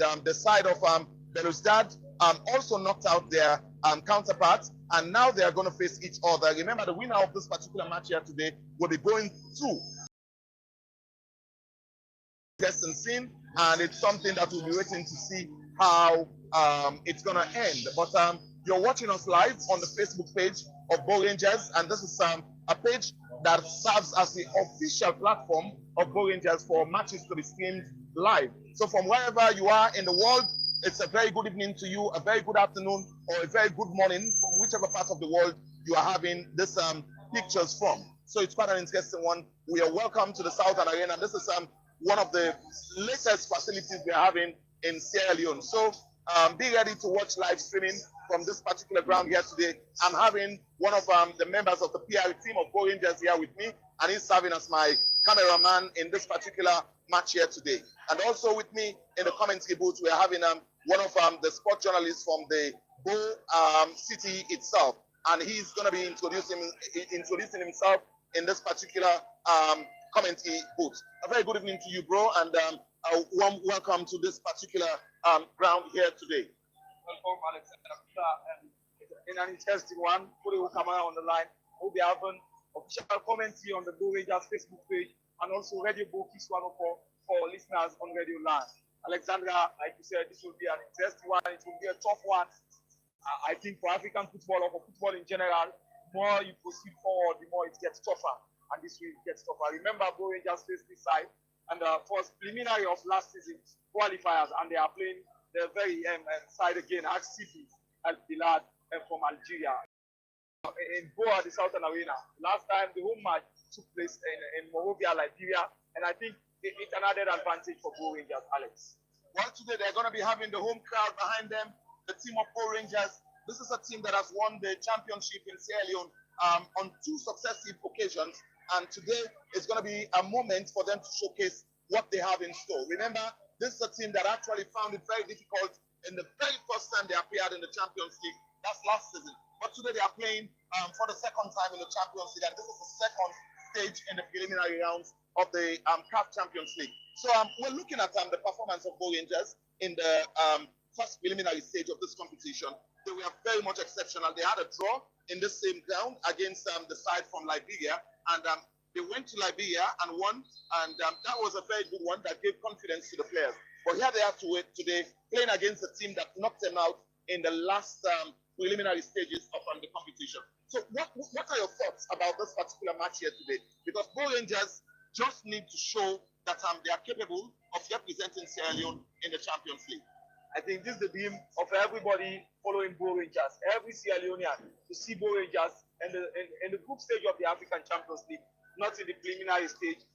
and the side of Beluzzdad also knocked out their counterparts, and now they are going to face each other. Remember, the winner of this particular match here today will be going to test and scene, and it's something that we'll be waiting to see how it's going to end. But you're watching us live on the Facebook page of BO Rangers, and this is a page that serves as the official platform of BO Rangers for matches to be streamed live. So from wherever you are in the world, it's a very good evening to you, a very good afternoon, or a very good morning from whichever part of the world you are having this pictures from. So it's quite an interesting one. We are welcome to the Southern Arena. This is one of the latest facilities we are having in Sierra Leone. So be ready to watch live streaming from this particular ground here today. I'm having one of the members of the PR team of BO Rangers here with me, and he's serving as my cameraman in this particular match here today. And also with me in the commentary booth, we're having one of the sport journalists from the BO city itself, and he's going to be introducing himself in this particular commentary booth. A very good evening to you, bro, and a warm welcome to this particular ground here today. Welcome, Alexander. In an interesting one, put a camera on the line. We'll be having official commentary on the BO Rangers Facebook page, and also Radio BO Kiss 104 for listeners on Radio Land. Alexandra, like you said, this will be an interesting one. It will be a tough one. I think for African football or for football in general, the more you proceed forward, the more it gets tougher. And this will get tougher. Remember, BO Rangers faced this side, and first preliminary of last season qualifiers, and they are playing the very side again, RCB Al Bilad from Algeria. In Boa, the Southern Arena. Last time, the home match took place in Monrovia, Liberia, and I think it's an added advantage for BO Rangers, Alex. Well, today they're going to be having the home crowd behind them, the team of BO Rangers. This is a team that has won the championship in Sierra Leone on 2 successive occasions, and today is going to be a moment for them to showcase what they have in store. Remember, this is a team that actually found it very difficult in the very first time they appeared in the Champions League. That's last season. But today they are playing for the second time in the Champions League, and this is the second stage in the preliminary rounds of the CAF Champions League. So we're looking at the performance of BO Rangers in the first preliminary stage of this competition. They were very much exceptional. They had a draw in the same ground against the side from Liberia, and they went to Liberia and won, and that was a very good one that gave confidence to the players. But here they have to wait today, playing against a team that knocked them out in the last preliminary stages of the competition. So what are your thoughts about this particular match here today? Because BO Rangers just need to show that they are capable of representing Sierra Leone in the Champions League. I think this is the dream of everybody following BO Rangers, every Sierra Leonean, to see BO Rangers in the group stage of the African Champions League, not in the preliminary stage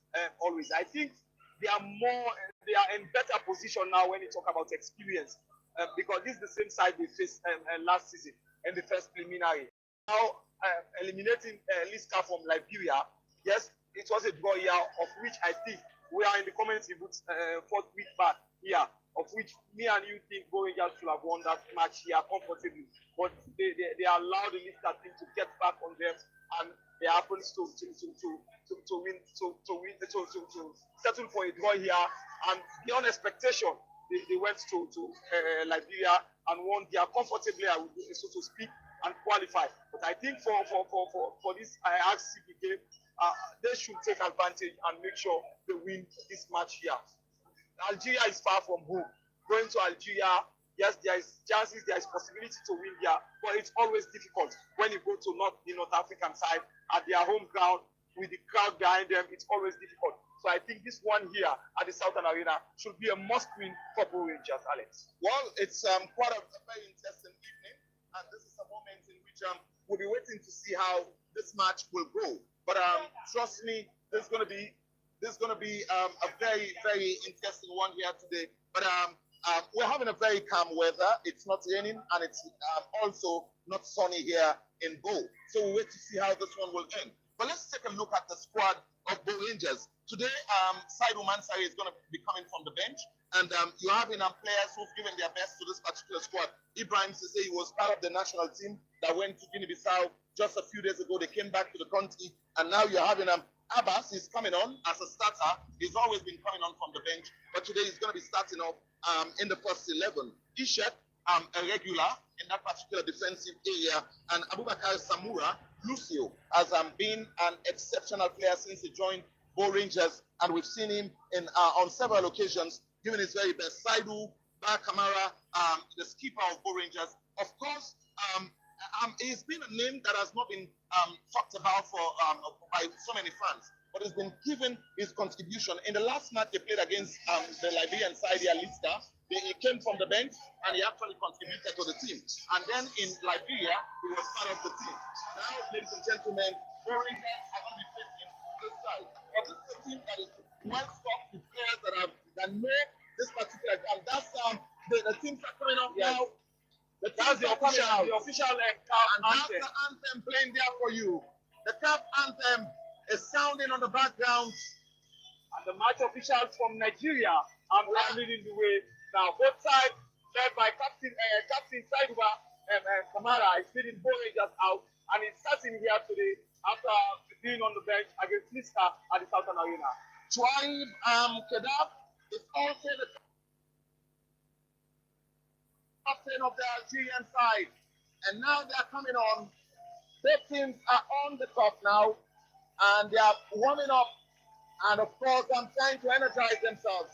always. I think they are in better position now when you talk about experience, because this is the same side they faced last season in the first preliminary. Now eliminating Liska from Liberia, yes, it was a draw here, of which I think we are in the commentary booth 4th week back here, of which me and you think BO Rangers should have won that match here comfortably. But they allowed the Liska team to get back on them, and they happened to settle for a draw here, and beyond expectation, they went to Liberia and won there comfortably, so to speak, and qualified. But I think for this RCB game, they should take advantage and make sure they win this match here. Algeria is far from home. Going to Algeria, yes, there is chances, there is possibility to win there, but it's always difficult when you go to the North African side at their home ground with the crowd behind them. It's always difficult. So I think this one here at the Southern Arena should be a must-win for BO Rangers, Alex. Well, it's quite a very interesting evening, and this is a moment in which we'll be waiting to see how this match will go. But trust me, there's going to be a very, very interesting one here today. But we're having a very calm weather. It's not raining, and it's also not sunny here in BO. So we'll wait to see how this one will end. But let's take a look at the squad of BO Rangers. Today, Saidu Mansari is going to be coming from the bench, and you're having players who've given their best to this particular squad. Ibrahim Sise was part of the national team that went to Guinea-Bissau just a few days ago. They came back to the country, and now you're having Abbas is coming on as a starter. He's always been coming on from the bench, but today he's going to be starting off in the first 11. Ishak, a regular in that particular defensive area, and Abubakar Samura, Lucio, has been an exceptional player since he joined BO Rangers, and we've seen him in on several occasions giving his very best. Saidu, Bar Kamara, the skipper of BO Rangers. Of course, he's been a name that has not been talked about for by so many fans, but he's been given his contribution. In the last match they played against the Liberian side, Lista, he came from the bench and he actually contributed to the team. And then in Liberia, he was part of the team. Now, ladies and gentlemen, BO Rangers are going to be facing this side. And this is a team that is well stocked with players that know this particular, and that's the teams are coming up now. That's the official CAF anthem. And that's the anthem playing there for you. The CAF anthem is sounding on the background. And the match officials from Nigeria are leading the way. Now, both sides, led by Captain Saiduba Kamara, is leading BO Rangers out. And he's starting here today after being on the bench against Lista at the Southern Arena. Twaib Kedab is also the captain of the Algerian side, and now they are coming on. Both teams are on the top now, and they are warming up, and of course, I'm trying to energize themselves.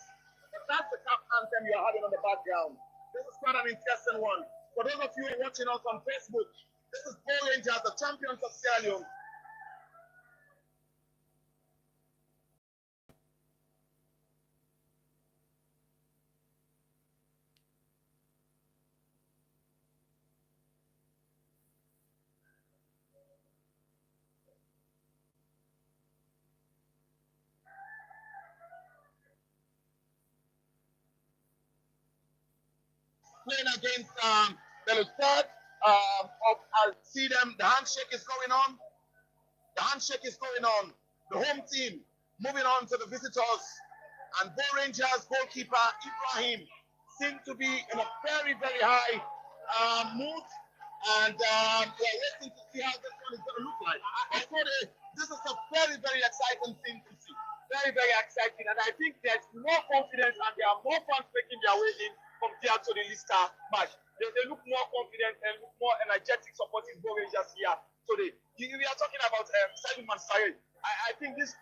But that's the CAF anthem you're having on the background. This is quite an interesting one. For those of you watching us on Facebook, this is BO Rangers, the champions of Sierra Leone. Playing against Belustad. I'll see them. The handshake is going on. The handshake is going on. The home team moving on to the visitors. And BO Rangers goalkeeper Ibrahim seems to be in a very, very high mood. And we're waiting to see how this one is going to look like. I thought this is a very, very exciting thing to see. Very, very exciting. And I think there's more confidence and there are more fans making their way in compared to the Lista match. They look more confident and look more energetic supporting BO Rangers here today. We are talking about Salim Mansare. I think this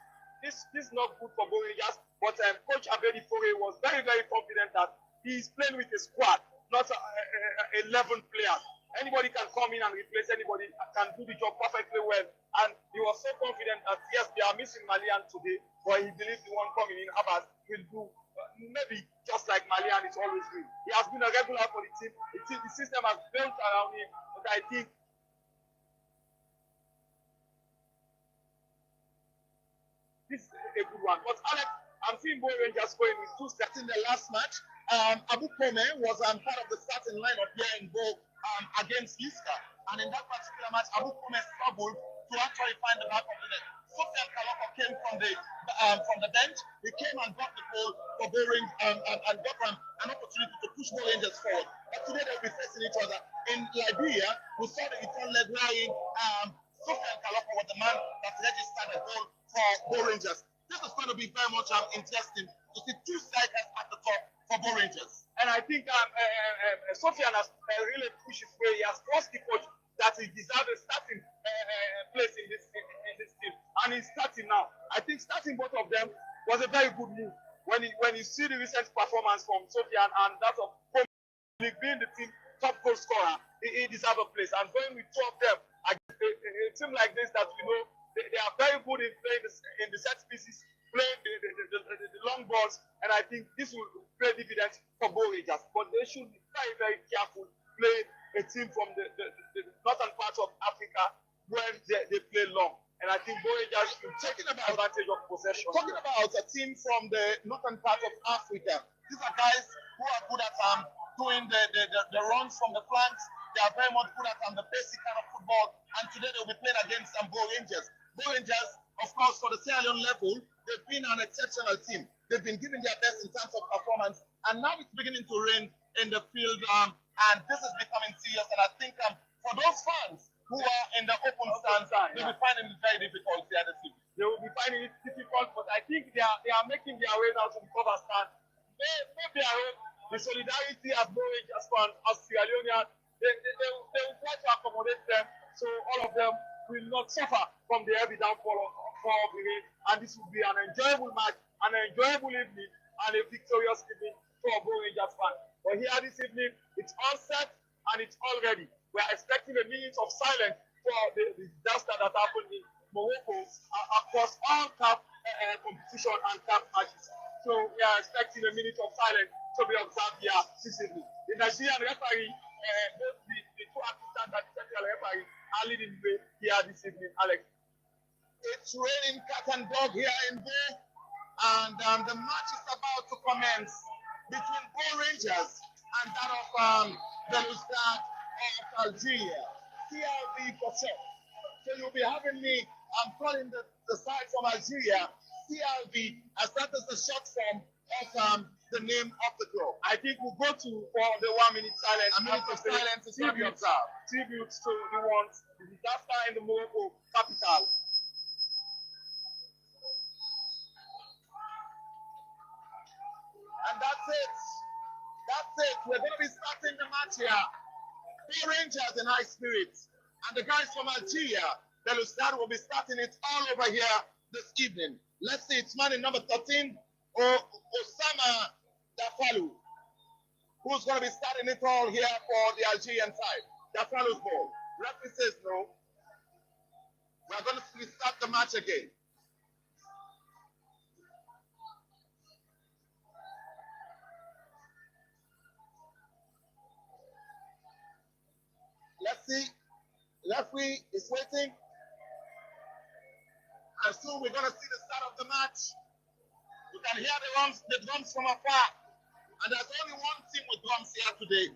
is not good for BO Rangers, but Coach Abedi Fore was very, very confident that he is playing with a squad, not 11 players. Anybody can come in and replace anybody, can do the job perfectly well. And he was so confident that yes, they are missing Malian today, but he believes the one coming in, Abbas, will do maybe just like Malian is always doing. He has been a regular for the team. The system has built around him, but I think this is a good one. But Alex, I'm seeing BO Rangers going with two steps in the last match. Abu Kome was part of the starting lineup here in BO against Lista. And in that particular match, Abu Kome struggled to actually find the back of the net. Sofian Kaloko came from the bench. He came and got the goal for BO Rangers and got an opportunity to push BO Rangers forward. But today they'll be facing each other. In Liberia, we saw the return leg lying. Sofian Kaloko was the man that registered the goal for BO Rangers. This is going to be very much interesting to see two strikers at the top for BO Rangers. And I think Sofian has really pushed his way. He has crossed the coach that he deserves a starting place in this team. And he's starting now. I think starting both of them was a very good move. When you see the recent performance from Sofian and that of being the team top goal scorer, he deserves a place. And going with two of them, a team like this that we know, they are very good in playing in the set pieces, playing the long balls, and I think this will pay dividends for BO Rangers. But they should be very, very careful playing a team from the northern part of Africa when they play long. And I think BO Rangers should take advantage of possession. Talking about a team from the northern part of Africa, these are guys who are good at doing the runs from the flanks. They are very much good at the basic kind of football. And today they'll be playing against BO Rangers. BO Rangers, of course, for the Sierra Leone level, they've been an exceptional team. They've been giving their best in terms of performance. And now it's beginning to rain in the field. And this is becoming serious. And I think for those fans who are in the open stand, they'll be finding it very difficult here this evening. they will be finding it difficult, but I think they are making their way now to the cover stand. Maybe I hope the solidarity as Bo Rangers fans, as Sierra Leoneans, they will try to accommodate them so all of them will not suffer from the heavy downfall of the rain. And this will be an enjoyable match, an enjoyable evening, and a victorious evening for Bo Rangers fans. But here this evening, it's all set and it's all ready. We are expecting a minute of silence for the disaster that happened in Morocco across all CAF competition and CAF matches. So we are expecting a minute of silence to be observed here this evening. The Nigerian referee, both the two assistants and the technical referee are leading the way here this evening. Alex. It's raining cat and dog here in Bo, and the match is about to commence between Bo Rangers and that of Beluzdat of Algeria. CRB for short. So you'll be having me, I'm calling the side from Algeria, CRB, as that is the short form of the name of the club. I think we'll go for the 1 minute silence. A minute of silence is going to be observed. Tributes to the ones, the disaster in the Morocco capital. And that's it. That's it. We're going to be starting the match here. Bo Rangers in high spirits. And the guys from Algeria, Bellustad, will be starting it all over here this evening. Let's see, it's man in number 13, Osama Dafalu, who's going to be starting it all here for the Algerian side. Dafalu's ball. Referee says no. We're going to start the match again. Let's see. Referee is waiting. And soon we're going to see the start of the match. You can hear the drums from afar. And there's only one team with drums here today.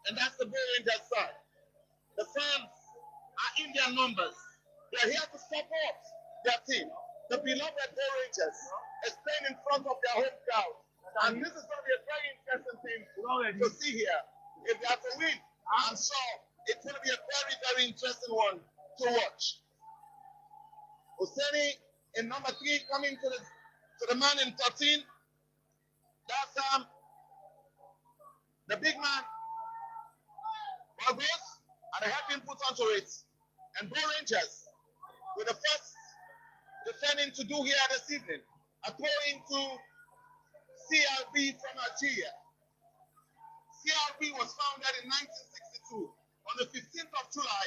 And that's the Bo Rangers side. The fans are in their numbers. They're here to support their team. The beloved Bo Rangers is playing in front of their home crowd. And this is going to be a very interesting thing to see here. If they have to win, I'm sure it's going to be a very, very interesting one to watch. Hosseini in number 3 coming to the man in 13. That's the big man. Ball goes and a head being put onto it. And Bo Rangers with the first defending to do here this evening. A throw into CRB from Algeria. CRB was founded in 1962 on the 15th of July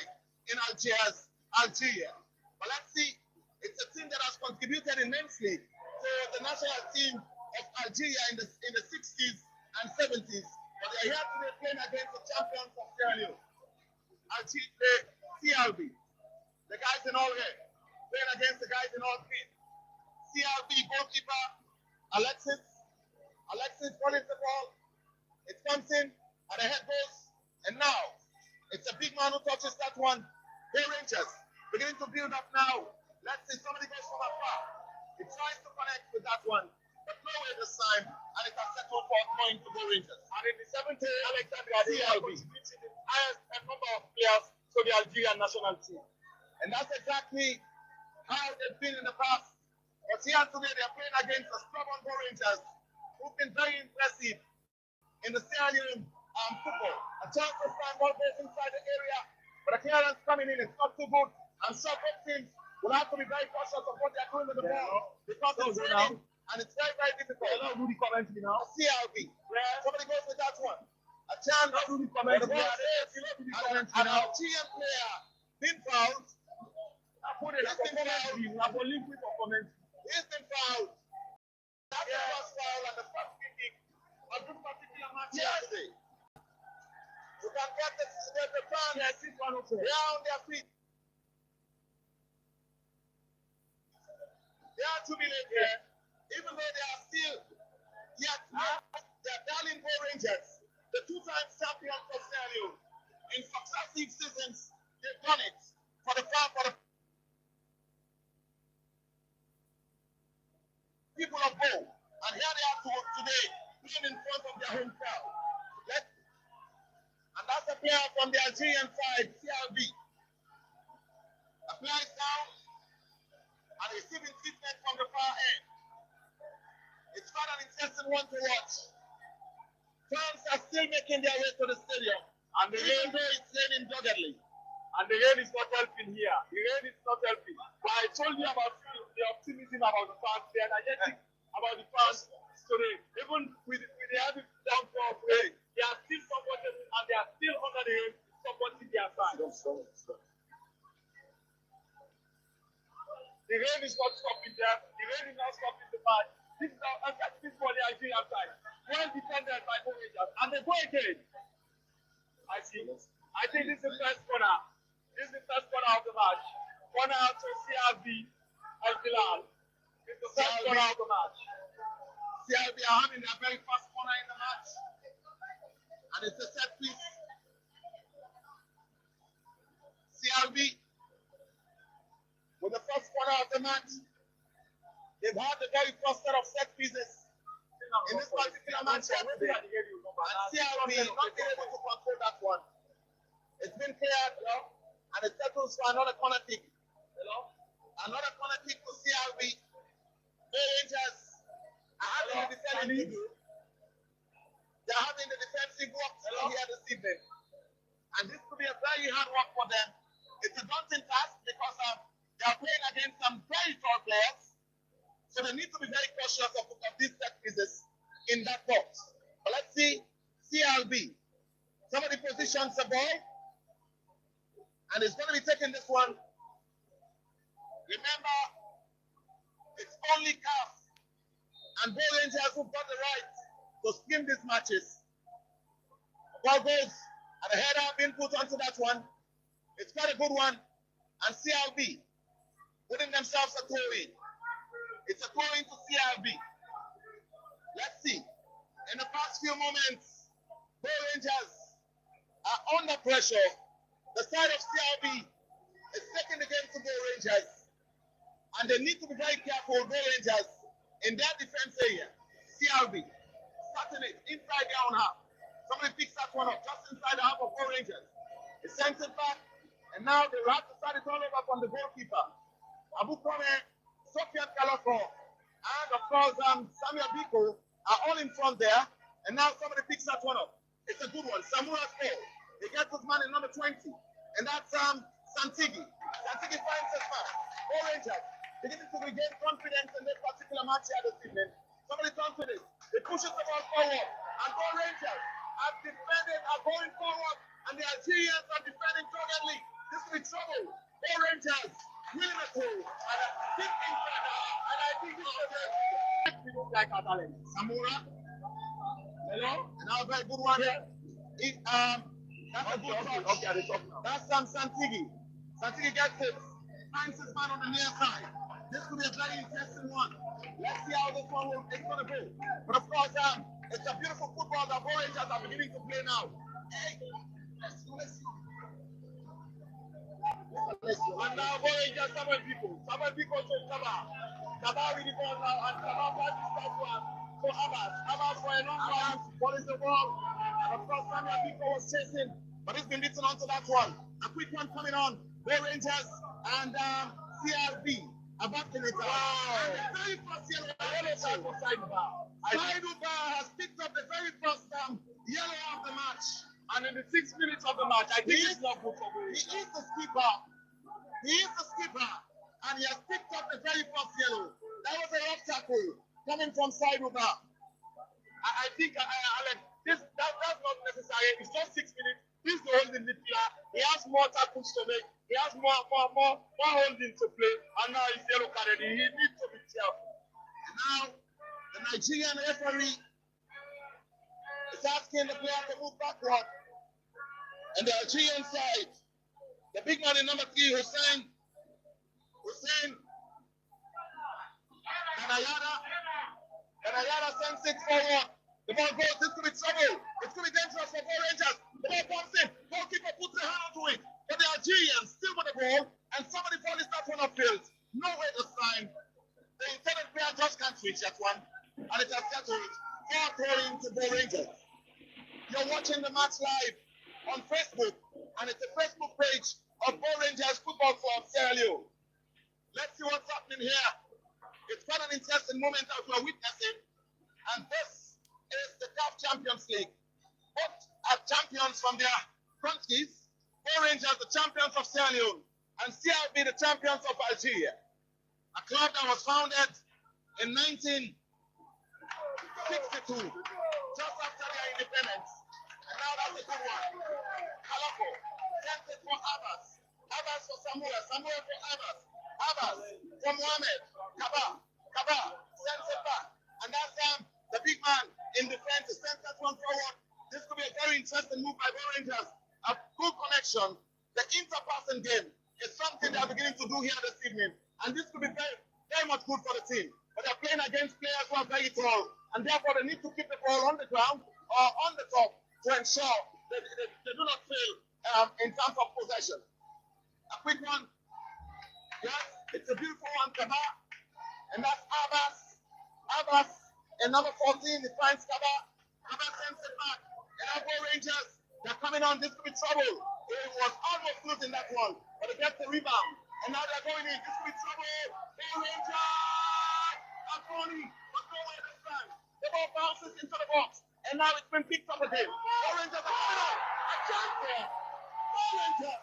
in Algiers, Algeria. But let's see, it's a team that has contributed immensely to the national team of Algeria in the 60s and 70s. But they're here today playing against the champions of Sierra Leone. CRB, the guys in all red, playing against the guys in all green. CRB goalkeeper, Alexis calling the ball. It comes in, and the head goes, and now it's a big man who touches that one. Bo Rangers beginning to build up now. Let's see, somebody goes from afar. It tries to connect with that one, but no way this time, and it has settled for going to Bo Rangers. And in the 70th, Alexandria CRB contributing the highest number of players to the Algerian national team. And that's exactly how they've been in the past. But here today, they're playing against the stubborn Bo Rangers, who've been very impressive in the Sierra Leone football. A chance to find ball goes inside the area, but the clearance coming in is not too good. I'm sure both teams will have to be very cautious of what they're doing with the ball because it's raining and it's very, very difficult. CRB. Somebody goes with that one. A chance to the ball is an Algerian player being fouled. He's been fouled. That's the first foul and the first kicking of this particular match yesterday. You can get the fans here on their feet. They are jubilant here, even though they are still yet their darling Bo Rangers, the two-time champions of Sierra Leone. In successive seasons, they've done it for the people of Bo. And here they are today, playing in front of their home crowd. And that's a player from the Algerian side, CRB. Applies down, and receiving treatment from the far end. It's quite an interesting one to watch. Fans are still making their way to the stadium, and even though it's raining doggedly. And the rain is not helping here. The rain is not helping. But I told you about the optimism about the fans, the energetic about the fans today. Even with the heavy downpour of rain, they are still supporting and they are still under the rain supporting their side. The rain is not stopping them. The rain is not stopping the match. This is for the Nigerian side. Well defended by the Rangers. And they go again. I think this is the first corner. This is the first corner of the match. Corner to CRB and Khilal. It's the first corner of the match. CRB are having their very first corner in the match. And it's a set piece. CRB, with the first corner of the match, they've had the very first set of set pieces in this particular match. And CRB not being able to control that one. It's been cleared, and it settles for another corner kick. Another corner kick to CRB. The Rangers are having the defending to do. They're having the defensive work to do here this evening. And this could be a very hard work for them. It's a daunting task because they are playing against some very tall players. So they need to be very cautious of these set pieces in that box. But let's see CRB. Somebody positions the ball. And it's going to be taking this one. Remember, it's only CAF and BO Rangers who've got the right to skim these matches. The ball goes, and a header being put onto that one. It's quite a good one. And CRB putting themselves a throw-in. It's a throw-in to CRB. Let's see. In the past few moments, BO Rangers are under pressure. The side of CRB is taking the game to BO Rangers. And they need to be very careful, BO Rangers, in their defense area. CRB, starting it inside their own half. Somebody picks that one up just inside the half of BO Rangers. He sends it back, and now they have to start it all over from the goalkeeper. Abu Kone, Sofian Kaloko, and of course Samuel Biko are all in front there. And now somebody picks that one up. It's a good one. Samura's goal. He gets his man in number 20. And that's Santigi. Santigi finds his man. BO Rangers beginning to regain confidence in this particular match here this evening. Somebody turns to this. He pushes the ball forward. And BO Rangers have defended, are going forward. And the Algerians are defending doggedly. This will be trouble. BO Rangers winning the goal. And a big impact. And I think this is a like our talent. Samura. Hello? Another very good one here. That's a good touch. Okay, at the top now. That's Santigi. Santigi gets it. Finds his man on the near side. This could be a very interesting one. Let's see how this one is going to go. But of course, it's a beautiful football that BO Rangers are beginning to play now. Hey, let's go. And now BO Rangers, Samuel Biko to Sabah. Sabah with the ball now, and Sabah passes that one to Abbas. Abbas for a long one. What is the ball? And of course, Samuel Biko was chasing, but he's been beaten onto that one. A quick one coming on. BO Rangers and CRB are back in it. Wow. And the very first yellow Saiduba has picked up the very first yellow of the match. And in the 6 minutes of the match, I think it's not good for BO Rangers. He is the skipper. He is the skipper. And he has picked up the very first yellow. That was a rough tackle coming from Saiduba. I think, Alex, that's not necessary. It's just 6 minutes. He's the holding midfielder. He has more tackles to make. He has more holding to play. And now he's yellow carded. He needs to be careful. And now the Nigerian referee is asking the player to move backward. And the Algerian side, the big man in number 3, Hussein Kanayada sends it forward. The ball goes into the trouble. It's going to be dangerous for BO Rangers. The ball comes in. Goalkeeper puts a hand onto it. But the Algerians still with the ball. And somebody volleys that one upfield. No way this time. The intended player just can't reach that one. And it has settled. 4-3 to BO Rangers. You're watching the match live on Facebook. And it's the Facebook page of BO Rangers Football Club Sierra Leone. Let's see what's happening here. It's quite an interesting moment that we're witnessing. And this is the CAF Champions League. Both are champions from their countries. Rangers, the champions of Sierra Leone, and CRB, the champions of Algeria. A club that was founded in 1962, just after their independence. And now that's a good one. Kalako, sent it for Abbas. Abbas for Samura. Samura for Abbas. Abbas for Mohamed. Kaba, sends it back. And that's the big man in defense, sends that one forward. This could be a very interesting move by Rangers. A good connection. The inter-person game is something they are beginning to do here this evening. And this could be very, very much good for the team. But they're playing against players who are very tall. And therefore, they need to keep the ball on the ground or on the top to ensure that they do not fail in terms of possession. A quick one. Yes, it's a beautiful one, Kaba. And that's Abbas. Abbas, and number 14, he finds Kaba. Kaba sends it back. And our Rangers, they're coming on. This could be trouble. It was almost losing that one, but it gets the rebound. And now they're going in. This could be trouble. Rangers! Akoni, but nowhere this time. The ball bounces into the box. And now it's been picked up again. Rangers are coming on. A chance there. Rangers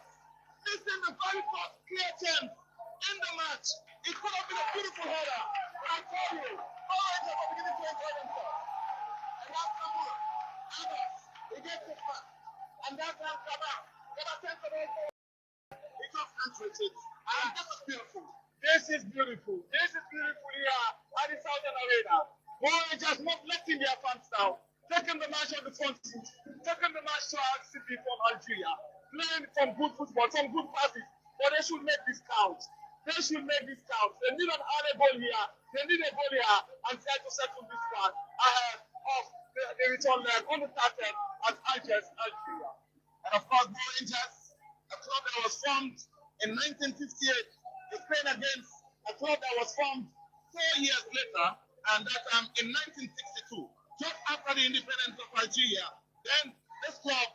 missing the very first clear chance in the match. It could have been a beautiful header. But I tell you, Rangers are beginning to enjoy themselves. And that's the move. Abbas, he gets it back. And that's how Kaba sends the ball forward. He just enters it. And this is beautiful. This is beautiful. This is beautiful here at the Southern Arena. Rangers not letting their fans down. Taking the match on the front foot. Taking the match to our city from Algeria. Playing some good football, some good passes. But they should make this count. They should make this count. They need an early ball here. They need a ball here and try to settle this one ahead of the return leg on the target at Algiers, Algeria. And of course, Rangers, a club that was formed in 1958, is playing against a club that was formed 4 years later, and that in 1962, just after the independence of Algeria. Then this club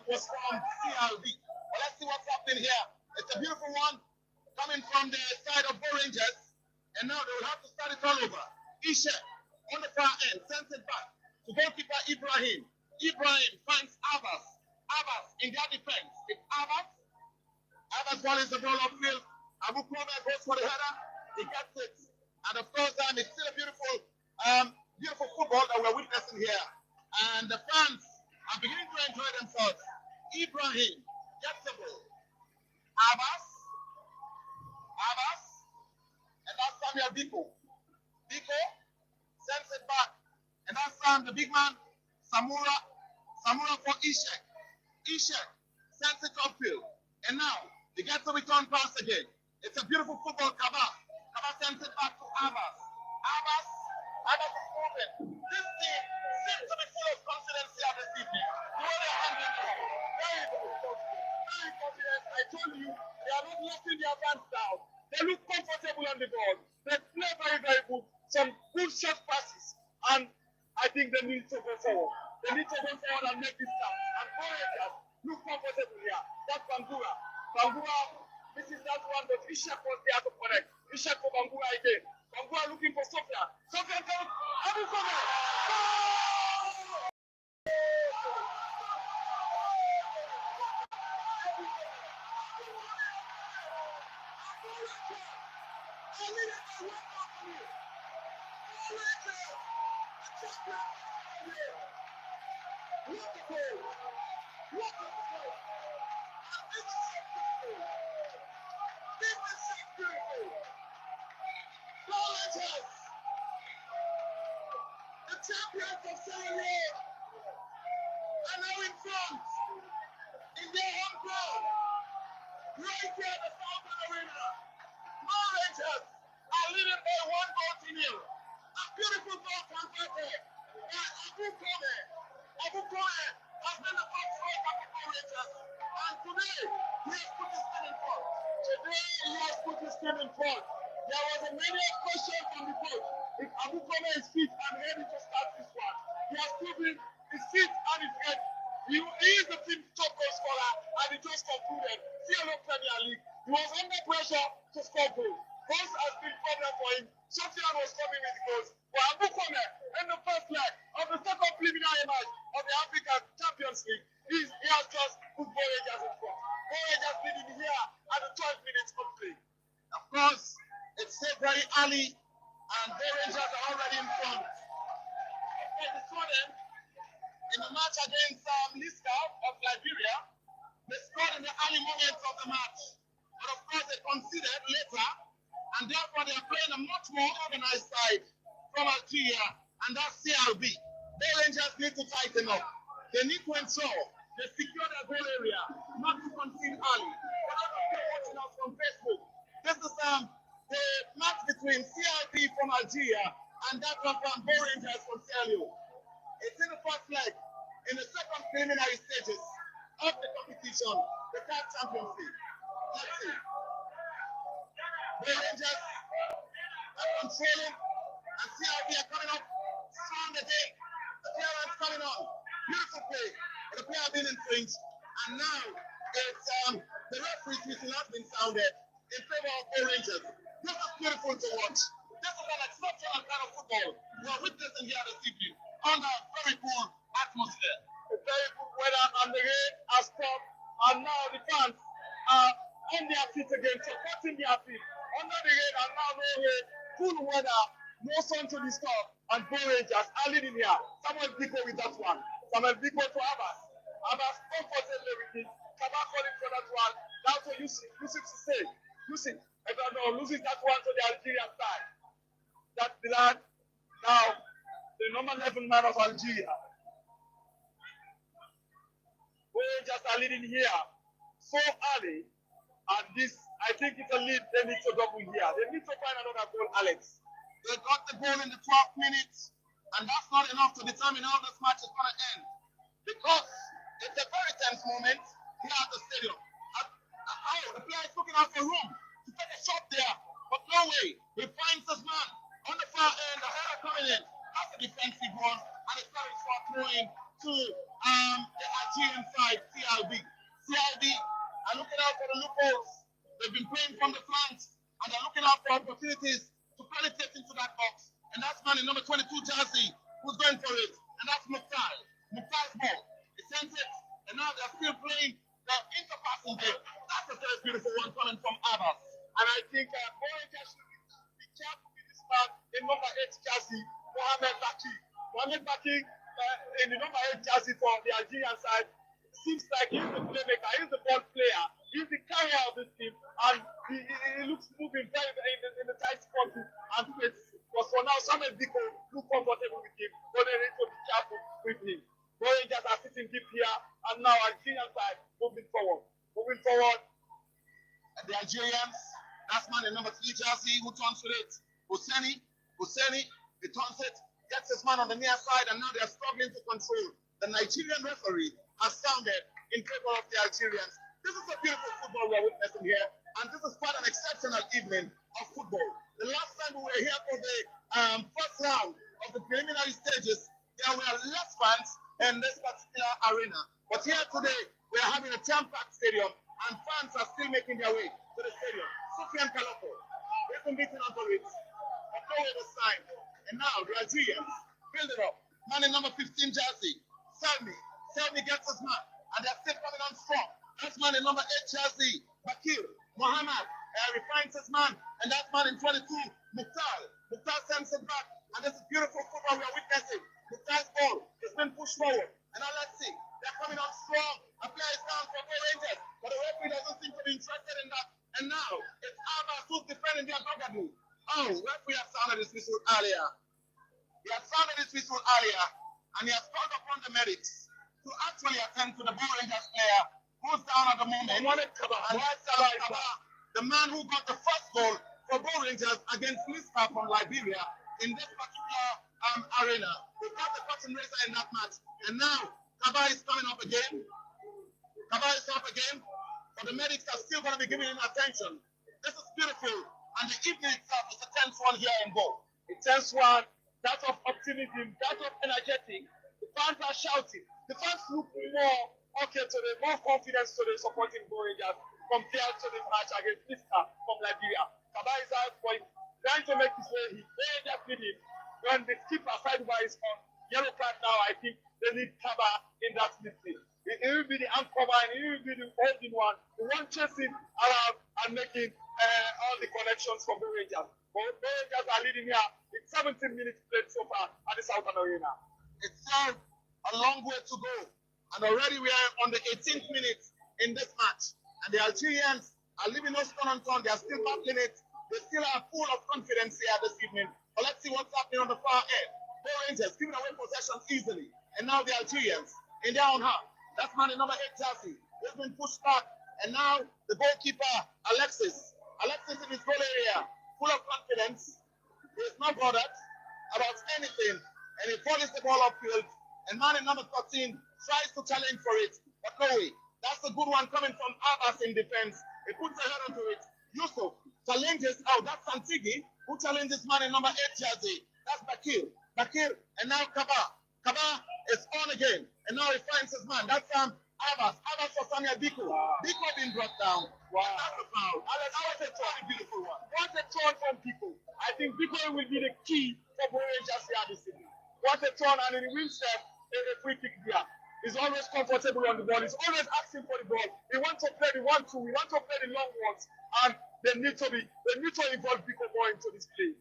was formed CRB. Well, let's see what's happening here. It's a beautiful one coming from the side of Rangers, and now they will have to start it all over. Isha on the far end sends it back to goalkeeper Ibrahim. Ibrahim finds Abbas. Abbas in their defense. It's Abbas. Abbas volleys the ball upfield. Abu Kome goes for the header. He gets it. And of course, it's still a beautiful football that we're witnessing here. And the fans are beginning to enjoy themselves. Ibrahim gets the ball. Abbas. And that's Samuel Biko. Biko sends it back. And that's the big man, Samura for Ishak. Ishak sends it upfield. And now, they get the return pass again. It's a beautiful football, Kaba. Kaba sends it back to Abbas. Abbas is moving. This team seems to be full of confidence here this evening. The way they're handling the ball. Very confident. I told you, they are not letting their fans down. They look comfortable on the ball. They play very, very good. Some good short passes. And I think they need to go forward. They need to go forward and make this count. And Rangers look comfortable here. That's Bangura. Bangura, this is that one, but Ishak was there to connect. Ishak for Bangura again. Bangura looking for Sofia. Sofia comes. Abu Kome. The champions of Sierra Leone are now in front in their home ground, right here at the Southern Arena. Rangers are leading by 1 goal to nil. A beautiful goal converted by Abu Kome. Abu Kome has been the top scorer of the Rangers, and today he has put his team in front. There was a many question from the coach. If Abu Kome is fit and ready to start this one, he has proven his feet and his head. He is the team's top goal scorer, and he just concluded CRB Premier League. He was under pressure to score goals. Goals has been problem for him. Sofian was coming with goals. But Abu Kone, in the first leg of the second preliminary match of the African Champions League, he has just put Bo Rangers in front. Bo Rangers leading here at the 12 minutes of play. Of course, it's still very early, and Bo Rangers are already in front. Okay, this morning, In the match against Liska of Liberia, they scored in the early moments of the match. But of course, they conceded later, and therefore they are playing a much more organized side from Algeria, and that's CRB. The Rangers need to tighten up. They need to ensure they secure their goal area, not to concede early. For those of you watching us from Facebook, this is the match between CRB from Algeria and that one from Bo Rangers from Sierra Leone. It's in the first leg, in the second preliminary stages of the competition, the CAF Champions League. Let's see. The Rangers are controlling, and CRB are coming up strong again. The clearance coming on. Beautiful play. But the player being infringed. And now it's the referee's whistle has been sounded in favor of the Rangers. This is beautiful to watch. This is an exceptional kind of football we are witnessing here this evening under a very cool atmosphere. a very good weather, and the rain has stopped, and now the fans are on their feet again, supporting their feet under the rain, and now no rain, cool weather, no sun to disturb, and Bo Rangers are leading here. Samuel Biko with that one. Samuel Biko to Abbas. Abbas comfortably with it. Kaba calling for that one. Now to Yusuf. Yusuf to say. Yusuf, I don't know, losing that one to the Algerian side. That's the lad. Now, the number 11 man of Algeria. Bo Rangers are leading here so early, and this, I think it's a lead they need to double here. They need to find another goal, Alex. They got the goal in the 12th minute, and that's not enough to determine how this match is going to end. Because it's a very tense moment here at the stadium. The player is looking out for room to take a shot there, but no way. He finds his man on the far end, the header coming in. That's a defensive one, and it's very short throwing to the Algerian side, CRB. CRB are looking out for the loopholes. They've been playing from the flanks, and they're looking out for opportunities to penetrate into that box. And that's man in number 22 jersey who's going for it. And that's Mukhtar. Mukhtar's ball. He sends it, and now they're still playing the interpassing game. That's a very beautiful one coming from Abbas. And I think Bo Rangers should be careful with this man in number 8 jersey, Mohamed Baki. Mohamed Baki in the number 8 jersey for the Algerian side seems like he's the playmaker, he's the ball player, he's the carrier of this team, and he looks moving very, very in the tight spot and fits. But for now, Samuel Biko look comfortable with him, but they need to be careful with him. Bo Rangers are sitting deep here, and now Algerian side moving forward. And the Algerians, that's man in number 3 jersey who turns with it. Husseini, he turns it, gets his man on the near side, and now they're struggling to control. The Nigerian referee has sounded in favor of the Algerians. This is a beautiful football we're witnessing here, and this is quite an exceptional evening of football. The last time we were here for the first round of the preliminary stages, there were less fans in this particular arena. But here today, we are having a jam-packed stadium, and fans are still making their way to the stadium. Soufiane Kaloko, they've been beaten onto it, but no way to sign. And now the Algerians build it up. Man in number 15 jersey, Selmi gets his man, and they're still coming on strong. That's man in number 8 jersey, Bakir, Mohammed, refines his man, and that man in 22, Mukhtar sends it back, and this is beautiful football we are witnessing. Mukhtar's ball has been pushed forward, and now let's see, they're coming on strong. A player is down for Bo Rangers, but the referee doesn't seem to be interested in that, and now it's Abbas who's defending their doggy. Oh, referee has sounded his whistle earlier. He has sounded his whistle earlier, and he has called upon the medics to actually attend to the Bo Rangers player who's down at the moment. And that's the man who got the first goal for Bo Rangers against Liska from Liberia in this particular arena. We got the curtain raiser in that match, and now Kaba is coming up again. But the medics are still going to be giving him attention. This is beautiful, and the evening itself is a tense one here in Bo. A tense one, that of optimism, that of energetic. The fans are shouting. The fans look more okay today, more confidence today supporting Bo Rangers compared to the match against Liska from Liberia. Kaba is out for him, trying to make his way. He's very just leading. When the keeper sidebar is on yellow card now, I think they need Kaba in that midfield. He will be the anchor and he will be the holding one. The one chasing around and making all the connections for Bo Rangers. Bo Rangers are leading here. It's 17 minutes played so far at the Southern Arena. It's still a long way to go. And already we are on the 18th minute in this match. And the Algerians are leaving us stone unturned. They are still battling it. They still are full of confidence here this evening. But let's see what's happening on the far end. Bo Rangers giving away possession easily. And now the Algerians in their own half. That's man in number 8 jersey. He's been pushed back. And now the goalkeeper, Alexis. Alexis in his goal area, full of confidence. He's not bothered about anything. And he volleys the ball upfield. And man in number 13 tries to challenge for it. But no way. That's a good one coming from Abbas in defense. He puts a head onto it. Yusuf challenges out. That's Santigi who challenges man in number 8 jersey. That's Bakir. Bakir and now Kaba. Kaba is on again. And now he finds his man. That's Abbas. Abbas for Samuel Biko. Biko being brought down. Wow. That's a foul. Alex, that was a truly beautiful one. What a turn from Biko. I think Biko will be the key for Bo Rangers here this evening. What a turn, and in himself, a free kick there. He's always comfortable on the ball. He's always asking for the ball. He wants to play the 1-2. He wants to play the long ones. And they need to involve Biko more into this play,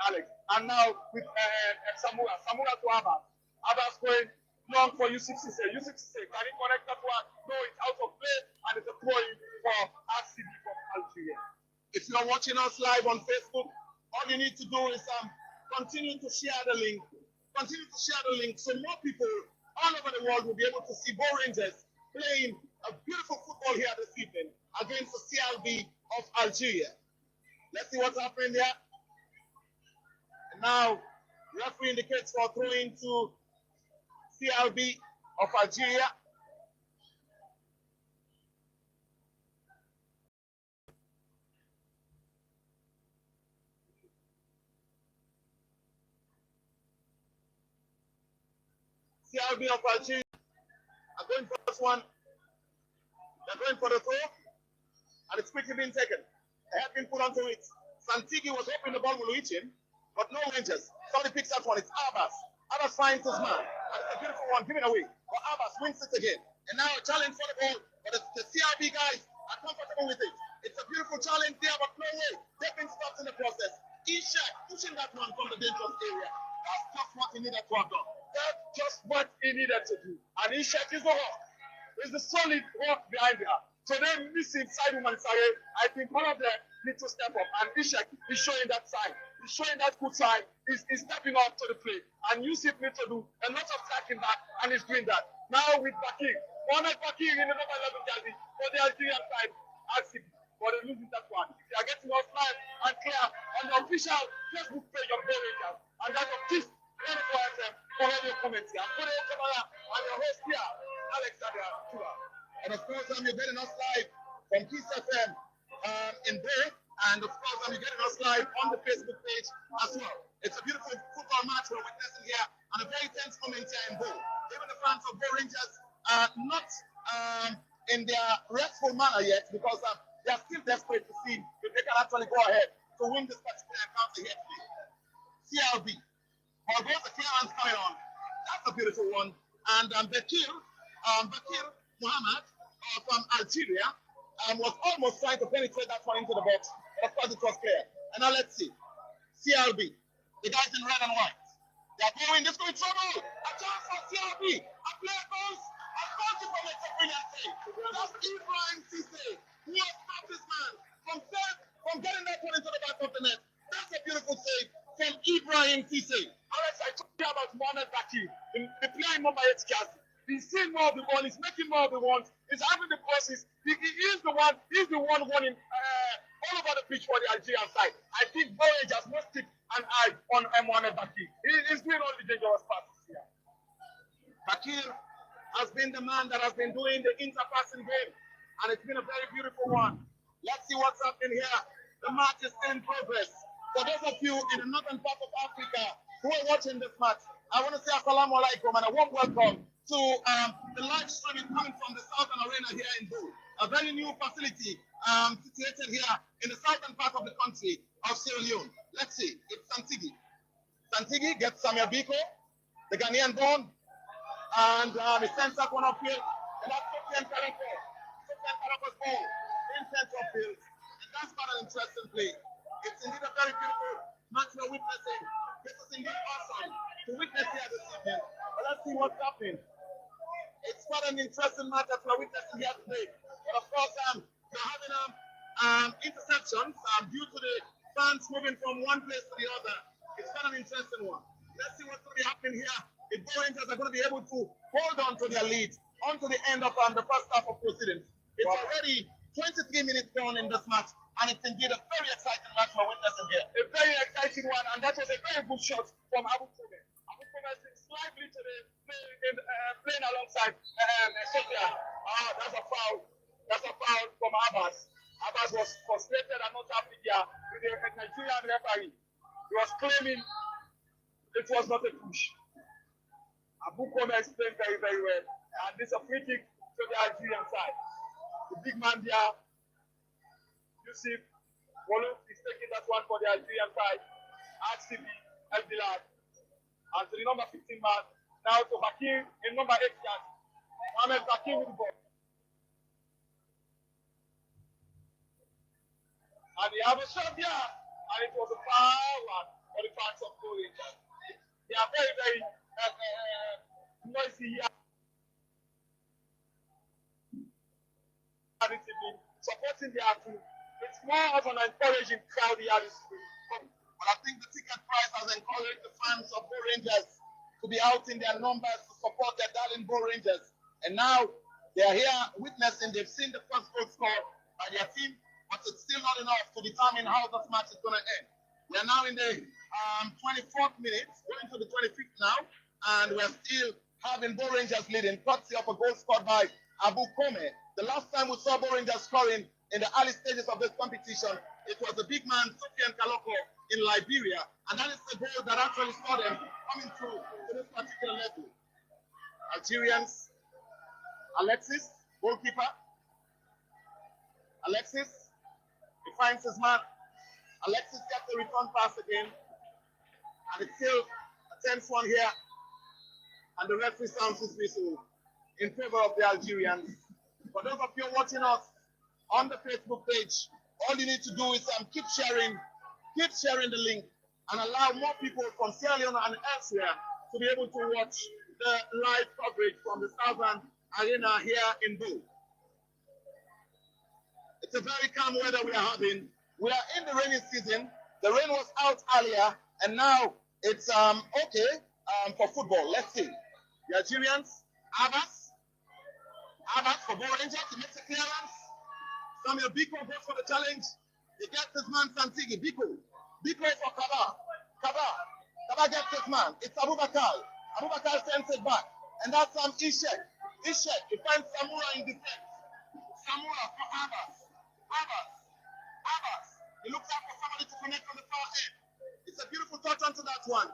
Alex. And now with Samura to Abbas. Abbas going long for Yusuf Sisse. Yusuf Sisse, can he connect that one? No, it's out of play, and it's a throw for RCB from Algeria. If you're watching us live on Facebook, all you need to do is continue to share the link. Continue to share the link so more people all over the world will be able to see Bo Rangers playing a beautiful football here this evening against the CRB of Algeria. Let's see what's happening there. And now, the referee indicates for throwing to CRB of Algeria. CRB of Algeria are going for this one. They're going for the throw, and it's quickly being taken. They have been put onto it. Santigi was hoping the ball will reach him, but no Rangers. Somebody picks that one. It's Abbas. Abbas finds his man. And it's a beautiful one given away. But Abbas wins it again. And now a challenge for the ball. But the CRB guys are comfortable with it. It's a beautiful challenge there, but no way. They've been stopped in the process. Ishak pushing that one from the dangerous area. That's just what he needed to have done. That's just what he needed to do. And Ishak is the hawk. He's the solid rock behind there. So they're missing Saidu Mansare. I think one of them need to step up. And Ishak is showing that sign. He's showing that good sign. He's stepping up to the plate. And Yusuf needs to do a lot of tracking back, and he's doing that. Now with Bakir. Mohamed Bakir in the number 11 jersey for the Algerian side. RCB. But they're losing that one. They are getting us live and clear on the official Facebook page of Bo Rangers. And that's a kiss. For all your comments here. I'm your host here, Alexander Chua. And of course, you're getting us live from Kiss FM in Bay. And of course, you're getting us live on the Facebook page as well. It's a beautiful football match we're witnessing here, and a very tense moment here in Bo. Even the fans of Bo Rangers are not in their restful manner yet, because they are still desperate to see if they can actually go ahead to win this particular encounter here today. CRB. Although the clearance coming on, that's a beautiful one. And Bakir Mohammed from Algeria was almost trying to penetrate that one into the box. But of course, it was clear. And now let's see. CRB, the guys in red and white. They're going, this going trouble. A chance for CRB. A player goes, and goalkeeper makes a brilliant save. That's Ibrahim Cisse, who has stopped this man from getting that one into the back of the net. That's a beautiful save from Ibrahim Cisse. Alex, I told you about Mohamed Bakir, the player in Mobariat jersey. He's seeing more of the ball, he's making more of the ones, he's having the crosses. He's the one running all over the pitch for the Algerian side. I think Bo Rangers must keep an eye on Mohamed Bakir. He's doing all the dangerous passes here. Bakir has been the man that has been doing the interpassing game, and it's been a very beautiful one. Let's see what's happening here. The match is still in progress. For those of you in the northern part of Africa who are watching this match, I want to say assalamu alaikum and a warm welcome to the live streaming coming from the Southern Arena here in Bo. a very new facility situated here in the southern part of the country of Sierra Leone. Let's see, it's Santigi. Santigi gets Samuel Biko, the Ghanaian born, and he sends up one upfield, and that's Sofian Kalako. Sofian Kalako's ball in central field, and that's quite an interesting play. It's indeed a very beautiful match we're witnessing. This is indeed awesome to witness here this evening. But let's see what's happening. It's quite an interesting match that we're witnessing here today. But of course, we're having interceptions due to the fans moving from one place to the other. It's quite an interesting one. Let's see what's going to be happening here. The Bo Rangers are going to be able to hold on to their lead onto the end of the first half of proceedings. It's already 23 minutes gone in this match, and it's indeed a very exciting match we're witnessing here. A very exciting one, and that was a very good shot from Abu Kome. Abu Kome is slightly to the playing alongside Sophia. That's a foul. That's a foul from Abbas. Abbas was frustrated and not happy there with the Nigerian referee. He was claiming it was not a push. Abu Kome explained very, very well. And this is a free kick to the Algerian side. The big man there, Yusuf Wolof, is taking that one for the Algerian side. RCB, El Bilal. And to the number 15 man, now to Hakim in number 8 yard. Mohamed Hakim with the ball. And they have a shot there. And it was a foul one for the fans of Bo Rangers. They are very, very noisy here. Supporting their team. It's more of an encouraging crowd here this week. But I think the ticket price has encouraged the fans of Bo Rangers to be out in their numbers to support their darling Bo Rangers. And now they are here witnessing, they've seen the first goal scored by their team, but it's still not enough to determine how this match is going to end. We are now in the 24th minute, going to the 25th now, and we're still having Bo Rangers leading, courtesy of a goal scored by Abu Kome. The last time we saw Bo Rangers scoring in the early stages of this competition, it was the big man Sofian Kalako in Liberia, and that is the goal that actually saw them coming through to this particular level. Algerians, Alexis, goalkeeper. Alexis, he finds his man. Alexis gets the return pass again, and it's still a tense one here, and the referee sounds his whistle in favor of the Algerians. For those of you watching us on the Facebook page, all you need to do is keep sharing the link and allow more people from Sierra Leone and elsewhere to be able to watch the live coverage from the Southern Arena here in Bo. It's a very calm weather we are having. We are in the rainy season. The rain was out earlier, and now it's okay for football. Let's see. The Algerians, Abbas for Bo Rangers, he makes a clearance. Samuel Biko goes for the challenge. He gets his man Santigi. Biko for Kaba gets his man. It's Abubakar. Abubakar sends it back. And that's Ishek. He finds Samura in defense. Samura for Abbas. He looks out for somebody to connect on the far end. It's a beautiful touch onto that one.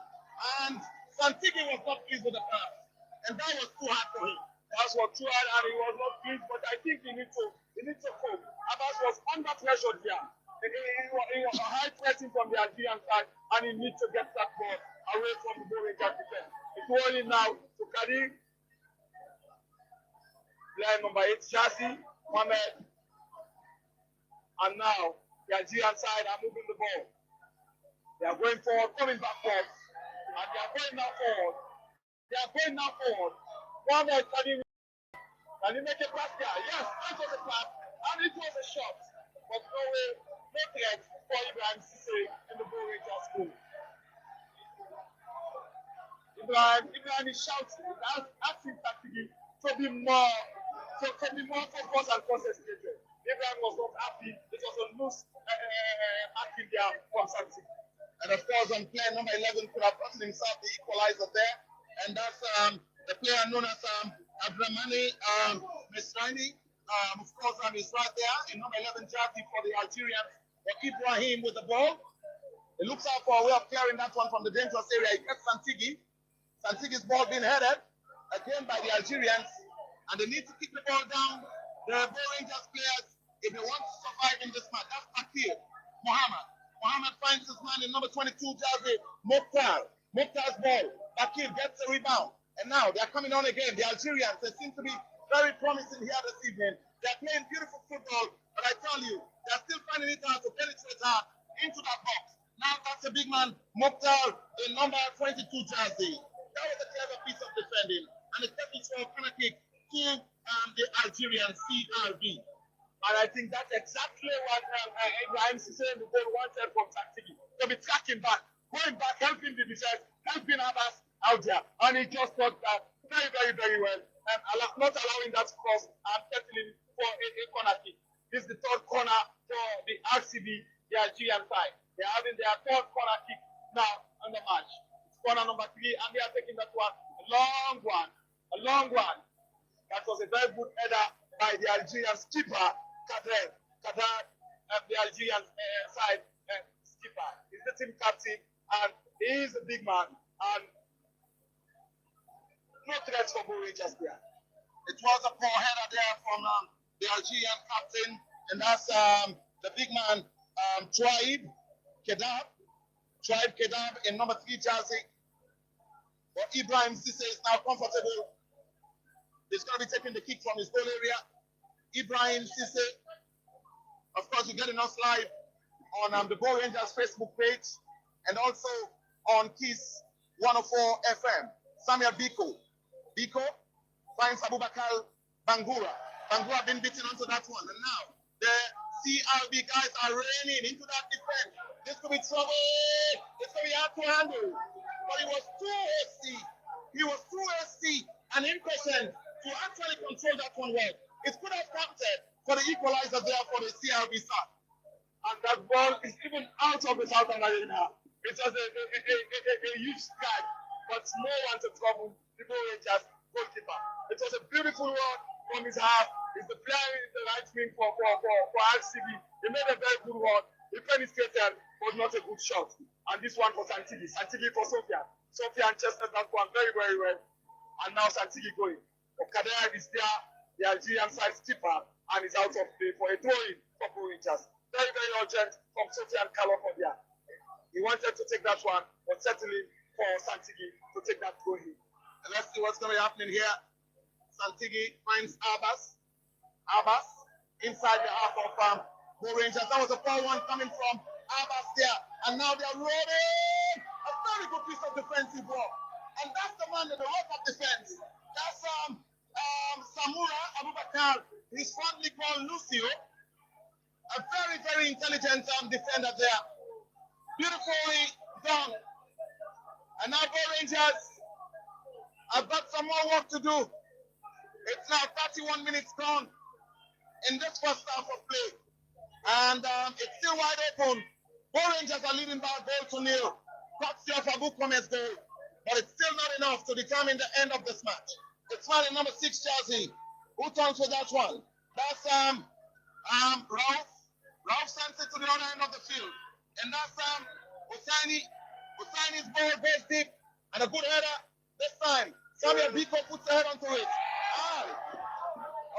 And Santigi was not pleased with the pass. And that was too hard for him. That was too hard, and he was not pleased, but I think he needs to cope. Abbas was under pressure there. He was a high pressing from the Algerian side, and he needs to get that ball away from the Bo Rangers defense. It's rolling now to Kadir. Player number 8, Chassis, Mohamed. And now the Algerian side are moving the ball. They are going forward, coming backwards, and they are going now forward. Mohamed, can you make a pass there? Yes, that was a pass, and it was a shot. But no threat for Ibrahim Sisse in the Bo Rangers school. Ibrahim is shouting, asking Tactics to be more focused and concentrated. Ibrahim was not happy. It was a loose acting there from Tactics. And of course, player number 11 could have gotten himself the equalizer there. And that's the player known as Abdramani Mesrani. Of course, he's right there in number 11 jersey for the Algerians. But Ibrahim with the ball. He looks out for a way of clearing that one from the dangerous area. He gets Santigi. Santigi's ball being headed again by the Algerians. And they need to kick the ball down The Bo Rangers players, if they want to survive in this match, that's Bakir, Mohammed. Mohammed finds his man in number 22 jersey, Mokhtar. Mokhtar's ball. Bakir gets the rebound. And now they're coming on again. The Algerians, they seem to be very promising here this evening. They're playing beautiful football, but I tell you, they're still finding it hard to penetrate hard into that box. Now that's a big man, Mokhtar, in number 22 jersey. That was a clever piece of defending. And it's definitely for a corner kick to the Algerian CRB. And I think that's exactly what Ibrahim Cissé and the goal wanted from Tactici. To be tracking back, going back, helping the defense, helping Abbas out there. And he just got that very, very, very well. And not allowing that cross and settling for a corner kick. This is the third corner for the RCB, the Algerian side. They're having their third corner kick now on the match. It's corner number 3, and they are taking that one. A long one. That was a very good header by the Algerian skipper, Kader, the Algerian side skipper. He's the team captain, and he is a big man. And no threats for Bo Rangers there. It was a poor header there from the Algerian captain, and that's the big man, Traib Kedab in number 3 jersey. But Ibrahim Cissé is now comfortable. He's going to be taking the kick from his goal area. Ibrahim Cissé, of course, you're getting us live on the Bo Rangers Facebook page and also on Kiss 104 FM. Samuel Biko finds Abubakar Bangura. Bangura been beaten onto that one. And now the CRB guys are raining into that defense. This could be trouble. It's going to be hard to handle. But he was too hasty. And impatient to actually control that one well. It could have counted for the equalizer there for the CRB side. And that ball is even out of the Southern Arena. It was a huge strike, but no one to trouble the Bo Rangers goalkeeper. It was a beautiful one from his half. He's the player in the right wing for RCB. He made a very good one. He penetrated, but not a good shot. And this one for Santigi. Santigi for Sofian. Sofian chested that one very, very well. And now Santigi going. Okader is there, the Algerian side skipper, and is out of play for a throw-in for Bo Rangers. Very, very urgent from Sofian Kalokodia. He wanted to take that one, but certainly for Santigi to take that throw-in. And let's see what's going to be happening here. Santigi finds Abbas inside the half of Bo Rangers. That was a poor one coming from Abbas there. And now they're rolling. A very good piece of defensive work. And that's the man in the rock of defense. That's Samura Abubakar. He's fondly called Lucio. A very, very intelligent defender there. Beautifully done. And now Bo Rangers have got some more work to do. It's now 31 minutes gone in this first half of play. And it's still wide open. Bo Rangers are leading by a goal to nil. Courtesy of Abu Kome's goal. But it's still not enough to determine the end of this match. It's found in number 6 jersey. Who turns for that one? That's Ralph. Ralph sends it to the other end of the field. And that's Hussaini. Hussaini's ball goes deep. And a good header this time. Samuel Biko puts a head onto it.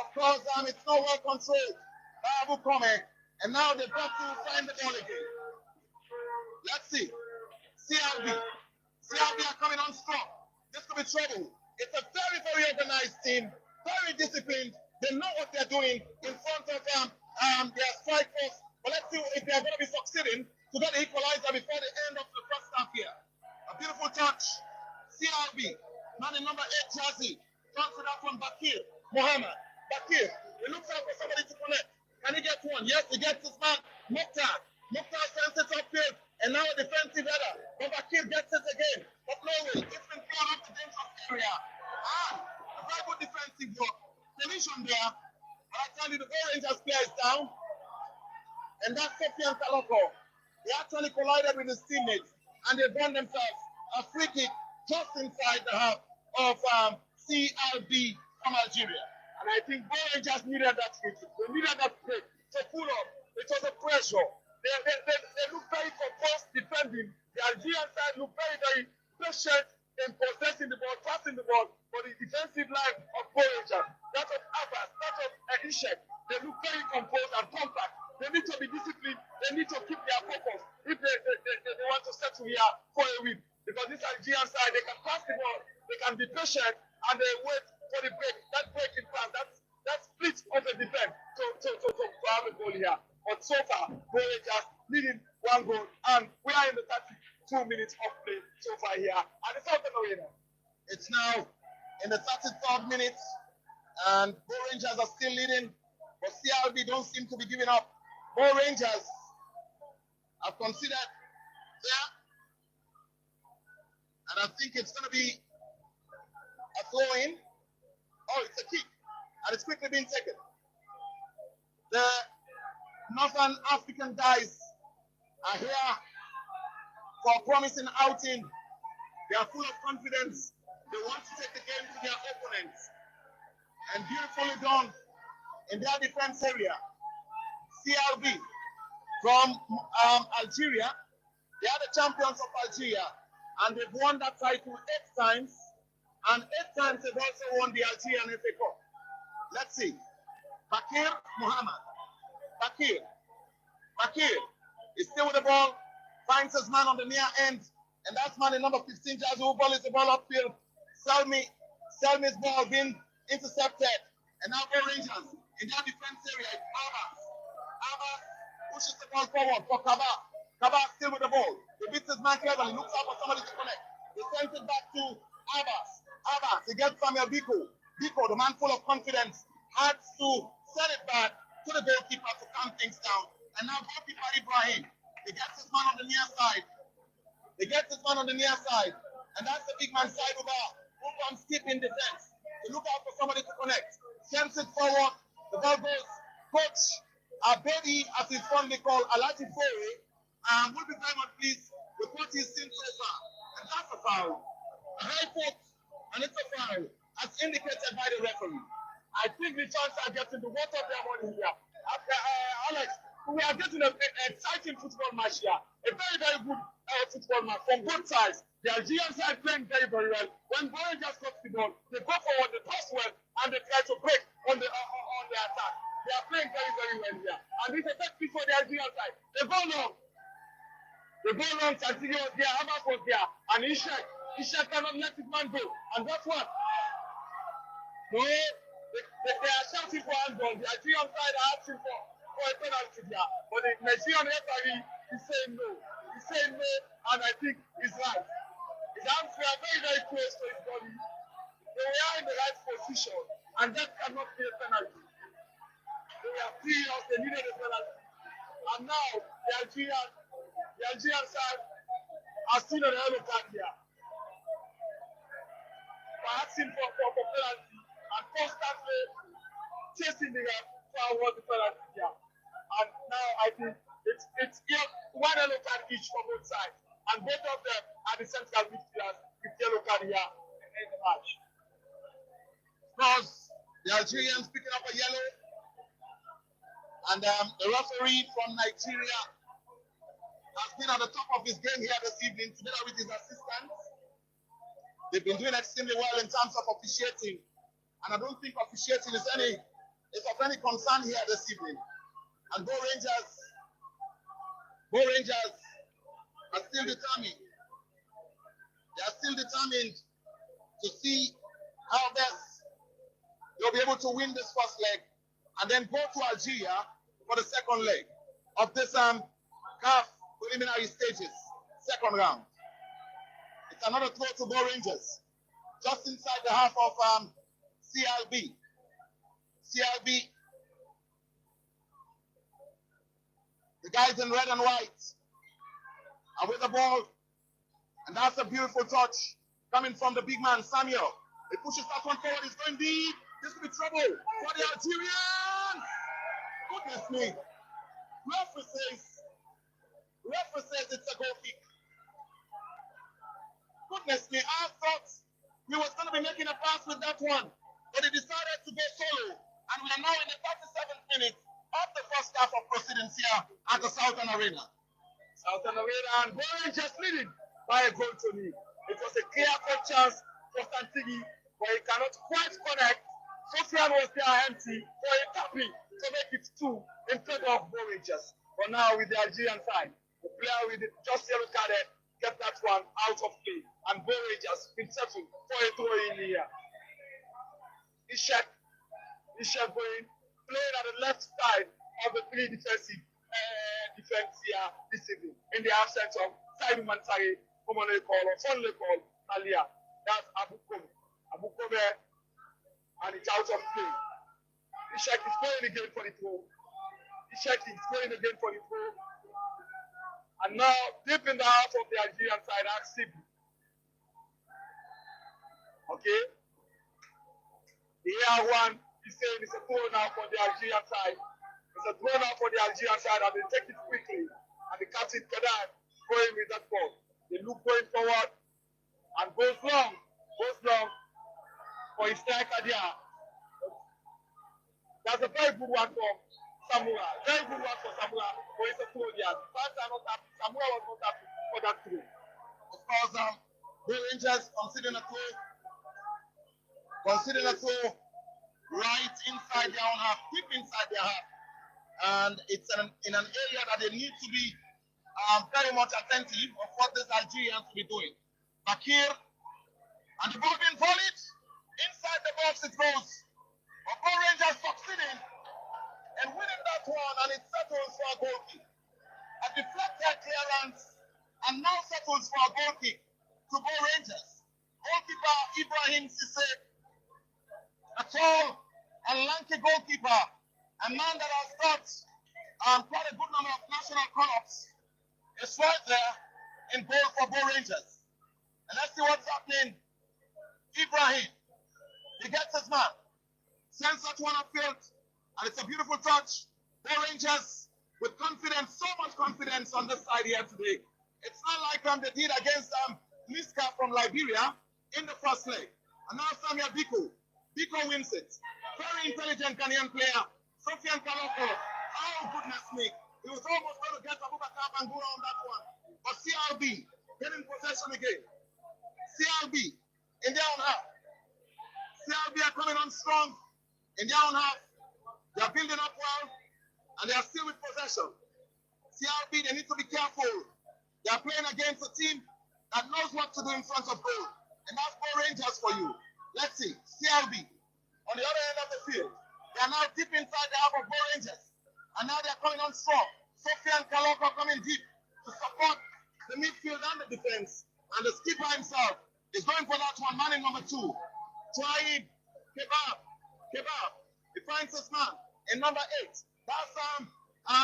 Of course, it's not well controlled by Abu Kome. And now they've got to find the ball again. Let's see. CRB are coming on strong. This could be trouble. It's a very, very organized team. Very disciplined. They know what they're doing in front of their strike force. But let's see if they're going to be succeeding to get the equalizer before the end of the first half here. A beautiful touch. CRB. Man in number 8 jersey. Turns to that one, Bakir. Mohammed. Bakir. He looks out for somebody to connect. Can he get one? Yes, he gets his man. Mokhtar. Mokhtar sends it upfield. And now a defensive header. But Bakir gets it again. But no way. It's been thrown up the dangerous area. A very good defensive work. Collision there. But I tell you, the Bo Rangers player is down. And that's Sofian Kaloko. He actually collided with his teammates. And they won themselves a free kick just inside the half of CRB from Algeria. And I think Bo Rangers needed that free kick. They needed that break to pull up. It was a pressure. They look very composed defending. The Algerian side look very, very patient in possessing the ball, passing the ball for the defensive line of Bورنجرز. That of Abbas, that of Ishek. They look very composed and compact. They need to be disciplined. They need to keep their focus if they want to settle here for a win. Because this Algerian side, they can pass the ball, they can be patient, and they wait for the break. That break in pass, that split of the defense to have a goal here. But so far, Bórngerz leading 1 goal, and we are in the 32 minutes of play so far here at the Southern Arena. It's now in the 33rd minute, and Bórngerz are still leading, but CRB don't seem to be giving up. Bórngerz have considered there, and I think it's going to be a throw-in. Oh, it's a kick, and it's quickly being taken. The Northern African guys are here for a promising outing. They are full of confidence. They want to take the game to their opponents. And beautifully done in their defense area. CRB from Algeria. They are the champions of Algeria. And they've won that title 8 times. And 8 times they've also won the Algerian FA Cup. Let's see. Bakir Muhammad. Bakir is still with the ball. Finds his man on the near end. And that's man in number 15, Jazu, ball is the ball upfield. Selmi's ball being intercepted. And now Rangers in their defense area. Abbas pushes the ball forward for Kaba. Kaba still with the ball. He beats his man cleverly. Looks out for somebody to connect. He sends it back to Abbas. He gets Samuel Biko. Biko, the man full of confidence, has to send it back to the goalkeeper to calm things down. And now goalkeeper Ibrahim. He gets his man on the near side. And that's the big man Saiduba, who comes deep in defense. To look out for somebody to connect. Sends it forward. The ball goes. Coach Abedi, as he's fondly called, Alati Fore, will be very much pleased with what he's seen so far. And that's a foul. A high foot, and it's a foul, as indicated by the referee. I think the chance are getting the water of their money here. Alex, we are getting an exciting football match here. A very, very good football match from both sides. The Algerian side playing very, very well. When Bórngerz got the ball, they go forward, they pass well, and they try to break on the attack. They are playing very, very well here. And this is a set piece for the Algerian side. They go long. Santillo was there, Abbas was there, and Ishek cannot let his man go. And that's what? No, they are shouting for handball. The Algerian side are asking for a penalty here. But the Nigerian referee is saying no. And I think he's right. His hands were very, very close to his body. They were in the right position, and that cannot be a penalty. They were serious, they needed a penalty. And now, the Algerian side are still on the yellow card here. For asking for penalty and constantly chasing the ref towards the penalty here. And now I think it's here, 1 yellow card each for both sides. And both of them are the central midfielders with yellow card here in the match. Because the Algerians picking up a yellow, and the referee from Nigeria has been at the top of his game here this evening together with his assistants. They've been doing extremely well in terms of officiating, and I don't think officiating is of any concern here this evening. And Bórngerz are still determined. They are still determined to see how best they'll be able to win this first leg and then go to Algeria for the second leg of this CAF preliminary stages, second round. It's another throw to Bórngerz, just inside the half of CRB. The guys in red and white are with the ball, and that's a beautiful touch coming from the big man, Samuel. He pushes that one forward, he's going deep. This could be trouble for the Algerians. Goodness me. Referee says it's a goal kick. Goodness me, I thought he was going to be making a pass with that one, but he decided to go solo. And we are now in the 37th minute of the first half of proceedings here at the Southern Arena. And Bórngerz leading by a goal to me. It was a clear-cut chance for Santigi, but he cannot quite connect. Sofian was there empty for a tapping to make it 2 in favor of Bo Rangers. But now with the Algerian side, the player with the just yellow carded kept that one out of play. And Bo Rangers been settled for a throw in here. Ishak going, playing at the left side of the 3 defensive defense here this evening. In the absence of Saidu Mansari, commonly called or fondly called Talia. That's Abu Kome, and it's out of play. Ishak is going again for the throw. And now, deep in the heart of the Algerian side, Sibu. Okay? The AR1 is saying it's a throw now for the Algerian side. It's a throw now for the Algerian side, and they take it quickly. And the captain Kadar going with that ball. They look going forward and goes long for his striker there. That's a very good one for Samura. Very good one for Samura. But it's a throw there. The fans are not happy. Samura was not happy for that throw. Of course, the Rangers considering a throw right inside their own half, deep inside their half. And it's in an area that they need to be very much attentive of what these Algerians will be doing. Bakir, and the ball being volleyed. Inside the box it goes. But Bo Rangers succeeding and winning that one, and it settles for a goal kick. A deflected clearance, and now settles for a goal kick to Bo Rangers. Goalkeeper Ibrahim Sisse, a tall and lanky goalkeeper, a man that has got quite a good number of national call-ups, is right there in goal for Bo Rangers. And let's see what's happening. Ibrahim, he gets his man, sends that one upfield, and it's a beautiful touch. Bo Rangers with confidence, so much confidence on this side here today. It's not like they did against Miska from Liberia in the first leg. And now Samuel Biko wins it. Very intelligent Ghanaian player. Sofian Kaloko. Oh, goodness me. He was almost going to get Abubakar Bangura on that one. But CRB getting possession again. CRB in their own half. CRB are coming on strong in their own half. They are building up well, and they are still with possession. CRB, they need to be careful. They are playing against a team that knows what to do in front of goal. And that's Bo Rangers for you. Let's see. CRB on the other end of the field. They are now deep inside the half of Bo Rangers. And now they are coming on strong. Sofian Kaloko coming deep to support the midfield and the defense. And the skipper himself is going for that one, man in number 2. Trying Kebab. He finds his man in number 8. That's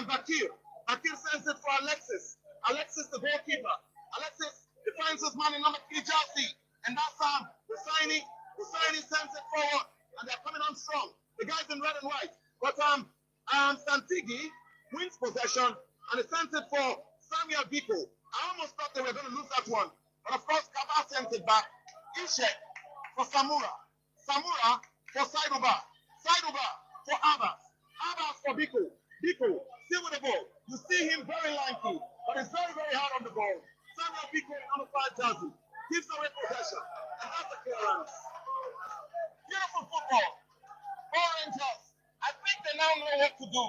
Bakir. Bakir sends it for Alexis. Alexis, the goalkeeper. Alexis defines his man in number 3, Chelsea. And that's Hussaini. Hussaini sends it forward. And they're coming on strong. The guys in red and white. But Santigi wins possession. And he sends it for Samuel Biko. I almost thought they were going to lose that one. But of course, Kaba sends it back. Ishek for Samura. Samura for Saiduba. Saiduba for Abbas. Abbas for Biko. Biko still with the ball. You see him very lanky, but he's very, very hard on the ball. Samuel Biko on the 5 jersey gives away possession. And that's the clearance. Beautiful football. Bo Rangers, I think they now know what to do.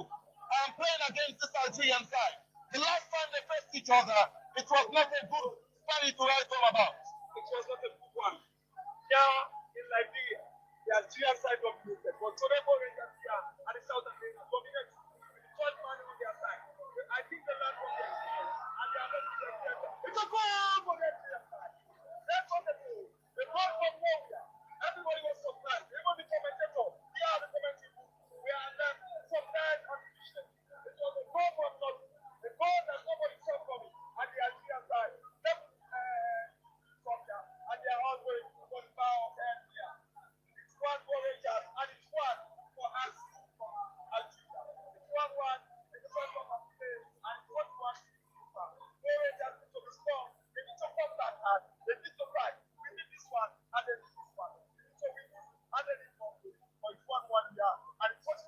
Playing against this Algerian side. The last time they faced each other, it was not a good story to write all about. It was not a good one. Here in Liberia, the Algerian side dominated. But today, Bo Rangers here and the South Africans dominated with the third man on their side. I think they learned from their experience and they are not together. It's a goal for the Algerian side. That's what they do. The goal from nowhere. Everybody was surprised. Even the commentator, here the commentary booth, we are under surprised and vision. It was a goal from nothing. The goal that nobody saw coming at the Algerian side. And they are all going for the power of here. It's one for Rangers and it's one for us from Algeria. It's 1-1 in the first one of the day and it's 1-1 for Rangers need to be strong. They need to come back and they need to fight. We need this one and they need this one. We need to win this and they need to play. But it's 1-1 here and it's just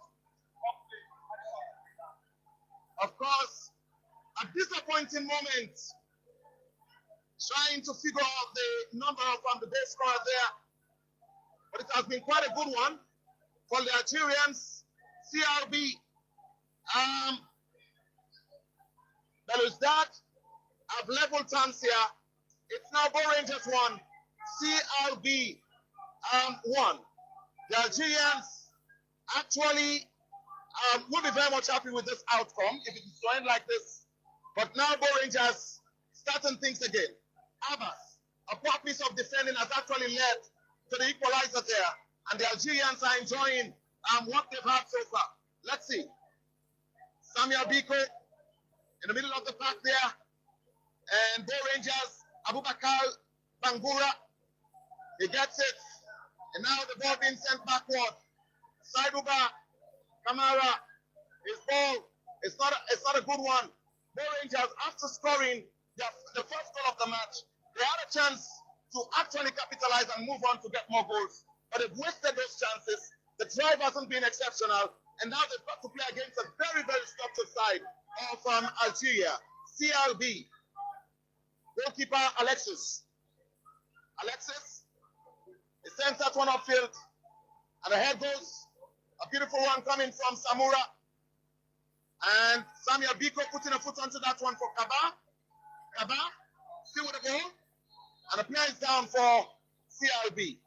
one play and it's one. Of course, a disappointing moment. trying to figure out the number of the base scorer there. But it has been quite a good one for the Algerians. CRB Belouzdad have leveled terms here. It's now BO Rangers 1, CRB 1. The Algerians actually will be very much happy with this outcome if it is to end like this. But now BO Rangers starting things again. Abbas, a poor piece of defending, has actually led to the equalizer there. And the Algerians are enjoying what they've had so far. Let's see. Samuel Biko in the middle of the park there. And BO Rangers, Abubakar Bangura, he gets it. And now the ball being sent backward. Saiduba Kamara, his ball, it's not a good one. BO Rangers, after scoring the first goal of the match, they had a chance to actually capitalize and move on to get more goals. But they've wasted those chances. The drive hasn't been exceptional. And now they've got to play against a very, very structured side of Algeria. CRB. Goalkeeper Alexis. He sends that one upfield. And ahead goes a beautiful one coming from Samura. And Samuel Biko putting a foot onto that one for Kaba. Kaba, still with the ball. And the player is down for CRB.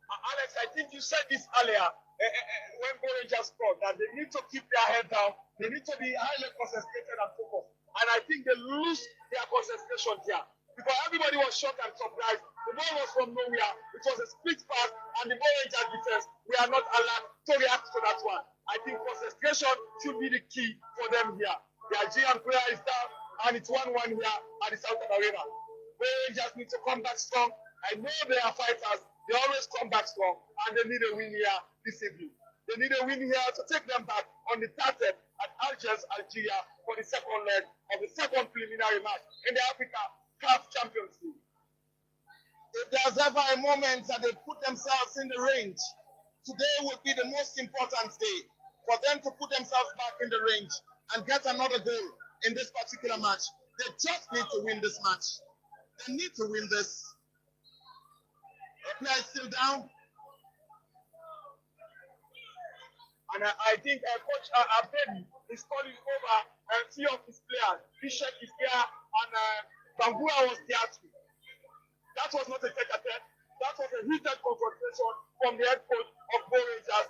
Alex, I think you said this earlier when BO Rangers scored, that they need to keep their head down. They need to be highly concentrated and focused. And I think they lose their concentration here. Because everybody was shocked and surprised. The ball was from nowhere. It was a split pass, and the BO Rangers defense, we are not allowed to react to that one. I think concentration should be the key for them here. The Algerian player is down, and it's 1-1 here at the Southern Arena. BO Rangers need to come back strong. I know they are fighters. They always come back strong, and they need a win here this evening. They need a win here to take them back on the target at Algiers, Algeria, for the second leg of the second preliminary match in the Africa CAF Champions League. If there's ever a moment that they put themselves in the range, today would be the most important day for them to put themselves back in the range and get another goal in this particular match. They just need to win this match. They need to win this. The player is still down. And I think Coach Abedi is calling over and three of his players. Bishop is there, and Bangura was there too. That was not a tete-a-tete. That was a heated confrontation from the head coach of BO Rangers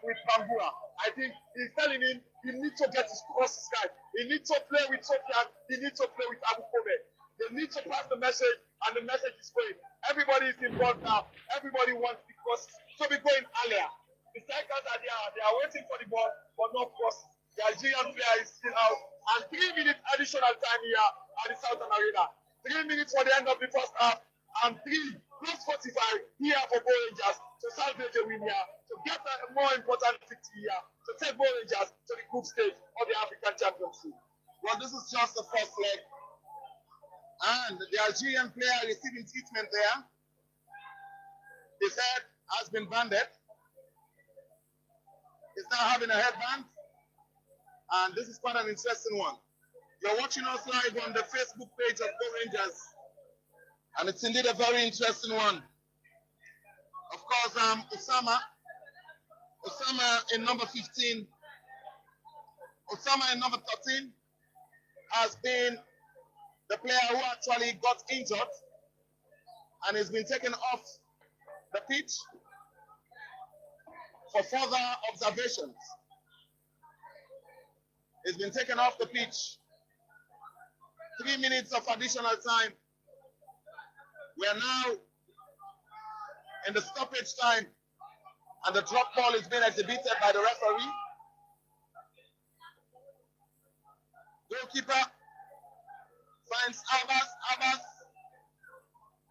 with Bangura. I think he's telling him he needs to get his crosses right. He needs to play with Sofian. He needs to play with Abu Kobe. They need to pass the message, and the message is going. Everybody is involved now. Everybody wants the crosses to be going earlier. The strikers are there. They are waiting for the ball, but no crosses. The Algerian player is still out. And 3 minutes additional time here at the Southern Arena. 3 minutes for the end of the first half, and 3 plus 45 here for BO Rangers to salvage a win here, to get a more important victory here, to take BO Rangers to the group stage of the African Champions League. Well, this is just the first leg. And the Algerian player receiving treatment there. His head has been banded. He's now having a headband. And this is quite an interesting one. You're watching us live on the Facebook page of BO Rangers. And it's indeed a very interesting one. Of course, Osama in number 15, Osama in number 13 has been the player who actually got injured and has been taken off the pitch for further observations. He's been taken off the pitch. 3 minutes of additional time. We are now in the stoppage time, and the drop ball is being exhibited by the referee. Goalkeeper finds Abbas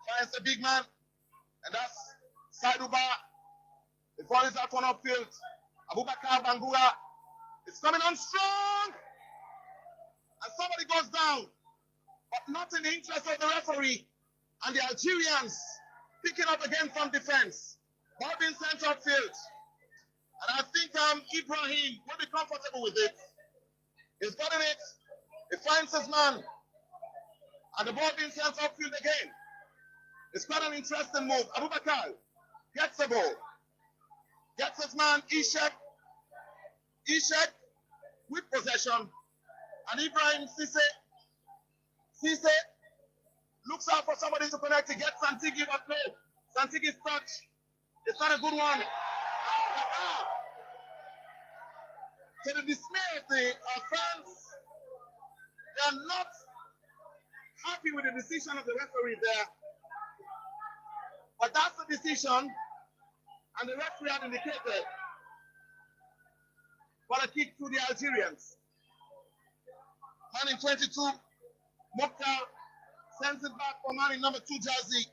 finds the big man, and that's Saiduba. The ball is out on upfield. Abubakar Bangura is coming on strong, and somebody goes down, but not in the interest of the referee. And the Algerians picking up again from defense. Ball being sent upfield. And I think Ibrahim will be comfortable with it. He's gotten it. He finds his man. And the ball being sent upfield again. It's quite an interesting move. Abubakar gets the ball. Gets his man, Ishak. Ishak with possession. And Ibrahim Cisse looks out for somebody to connect. He gets Santigi, but no. Santigi's touch. It's not a good one. To the dismay of the fans, they are not happy with the decision of the referee there. But that's the decision, and the referee had indicated for a kick to the Algerians. Man in 22, Mokhtar sends it back for man in number 2 jersey,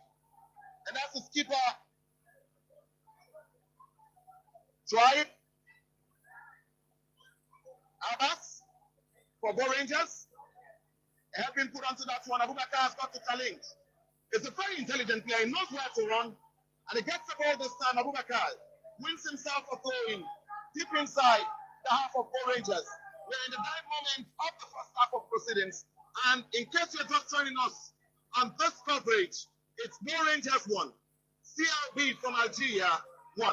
and that's his keeper. Drive. Abbas for Bo Rangers. A head been put onto that one. Abubakar has got to challenge. It's a very intelligent player. He knows where to run. And he gets the ball this time. Abubakar wins himself a throw-in deep inside the half of Bo Rangers. We're in the dying moment of the first half of proceedings. And in case you're just joining us on this coverage, it's Bo Rangers 1, CRB from Algeria 1.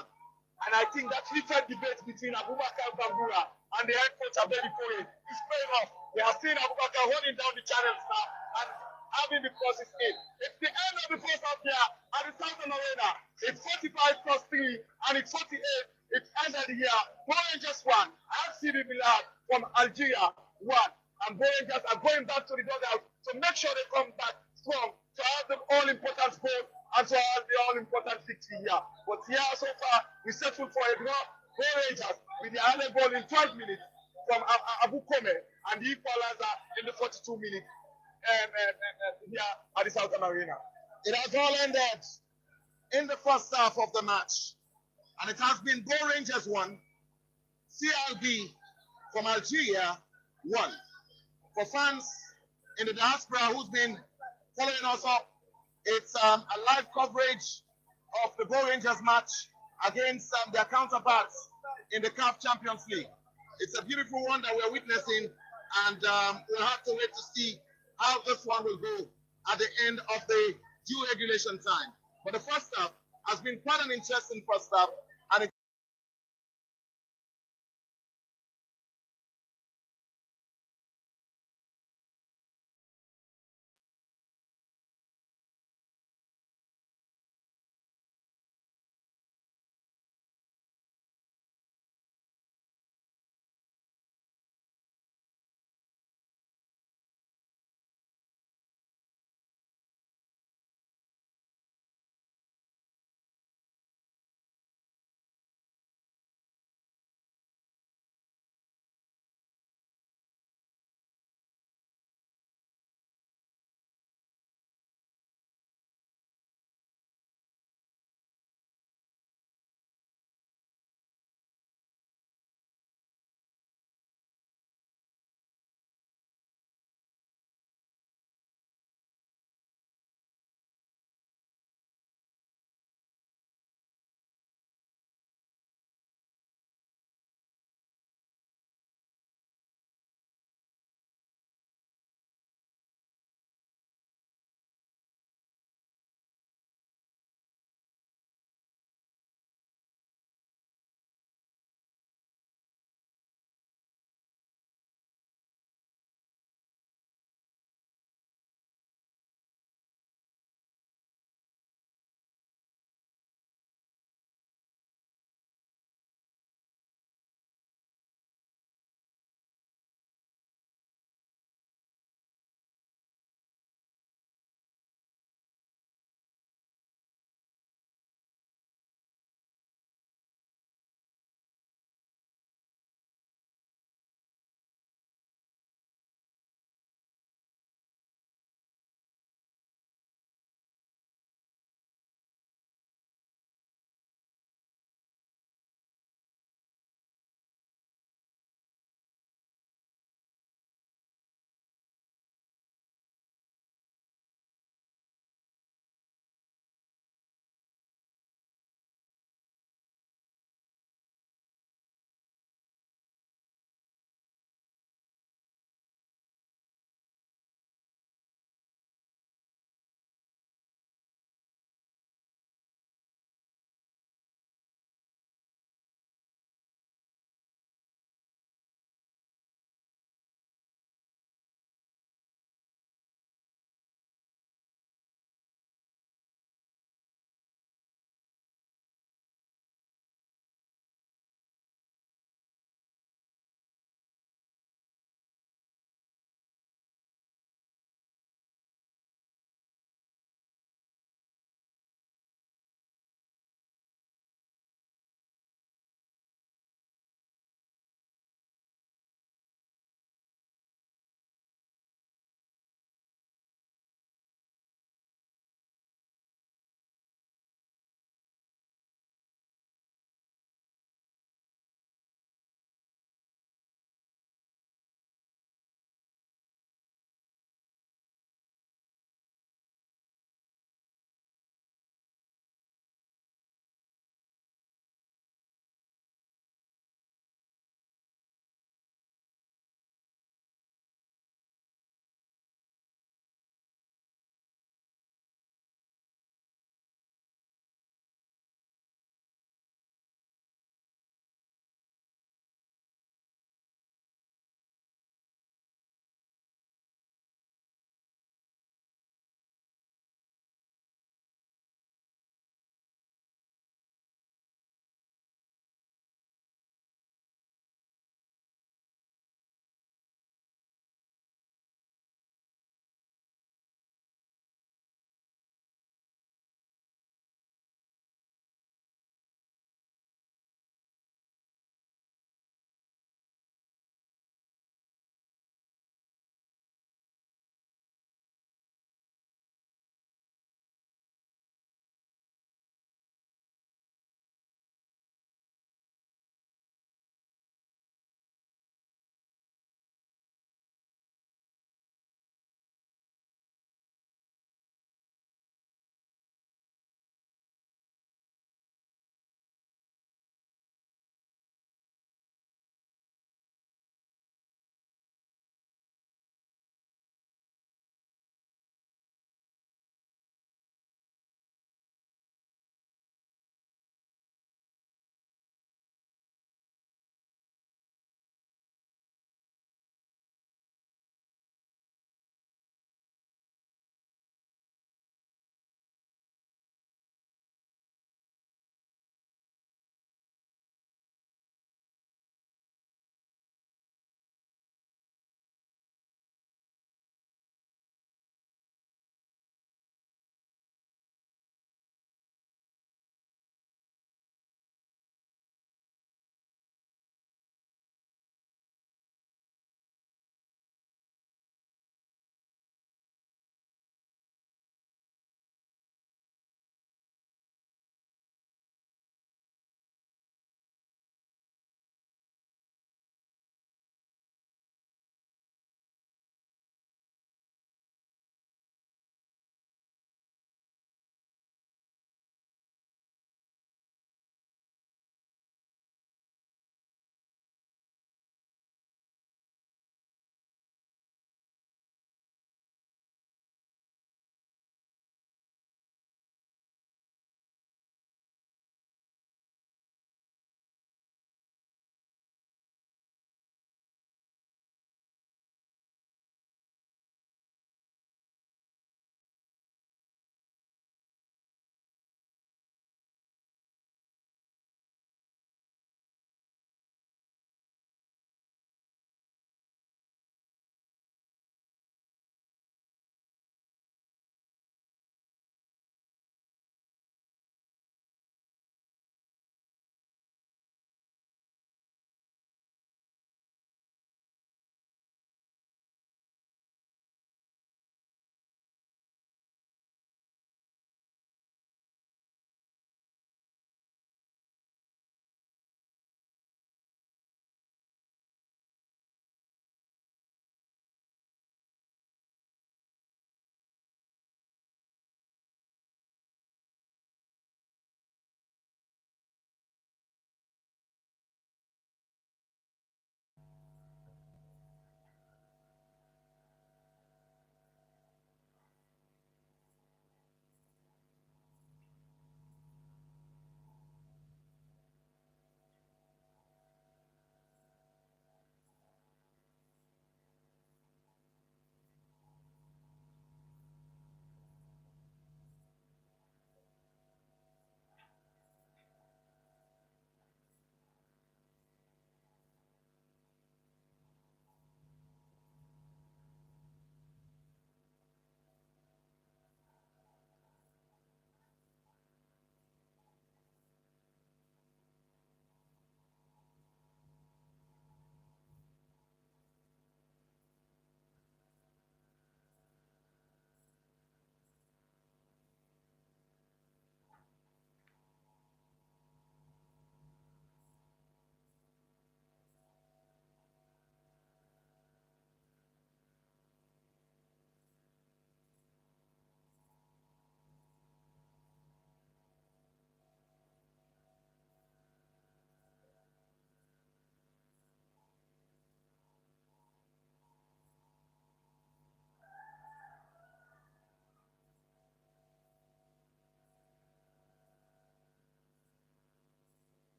And I think that heated debate between Abubakar Bambura and the head coach Abeli Kore is paying off. We are seeing Abubakar running down the channels now and having the crosses in. It's the end of the first half here at the Southern Arena. It's 45 plus 3 and it's 48. It's ended here. Bo Rangers 1, RCB Milad from Algeria 1. And Bo Rangers are going back to the dugout to make sure they come back strong to have the all-important sport as well as the all-important victory here. But here so far, we settled for a draw. Bo Rangers with the early ball in 12 minutes from Abu Kome and the equalizer in the 42 minutes here at the Southern Arena. It has all ended in the first half of the match. And it has been Bo Rangers 1, CRB from Algeria 1. For fans in the diaspora who's been following us up, it's a live coverage of the Bo Rangers match against their counterparts in the CAF Champions League. It's a beautiful one that we're witnessing, and we'll have to wait to see how this one will go at the end of the due regulation time. But the first half has been quite an interesting first half, and it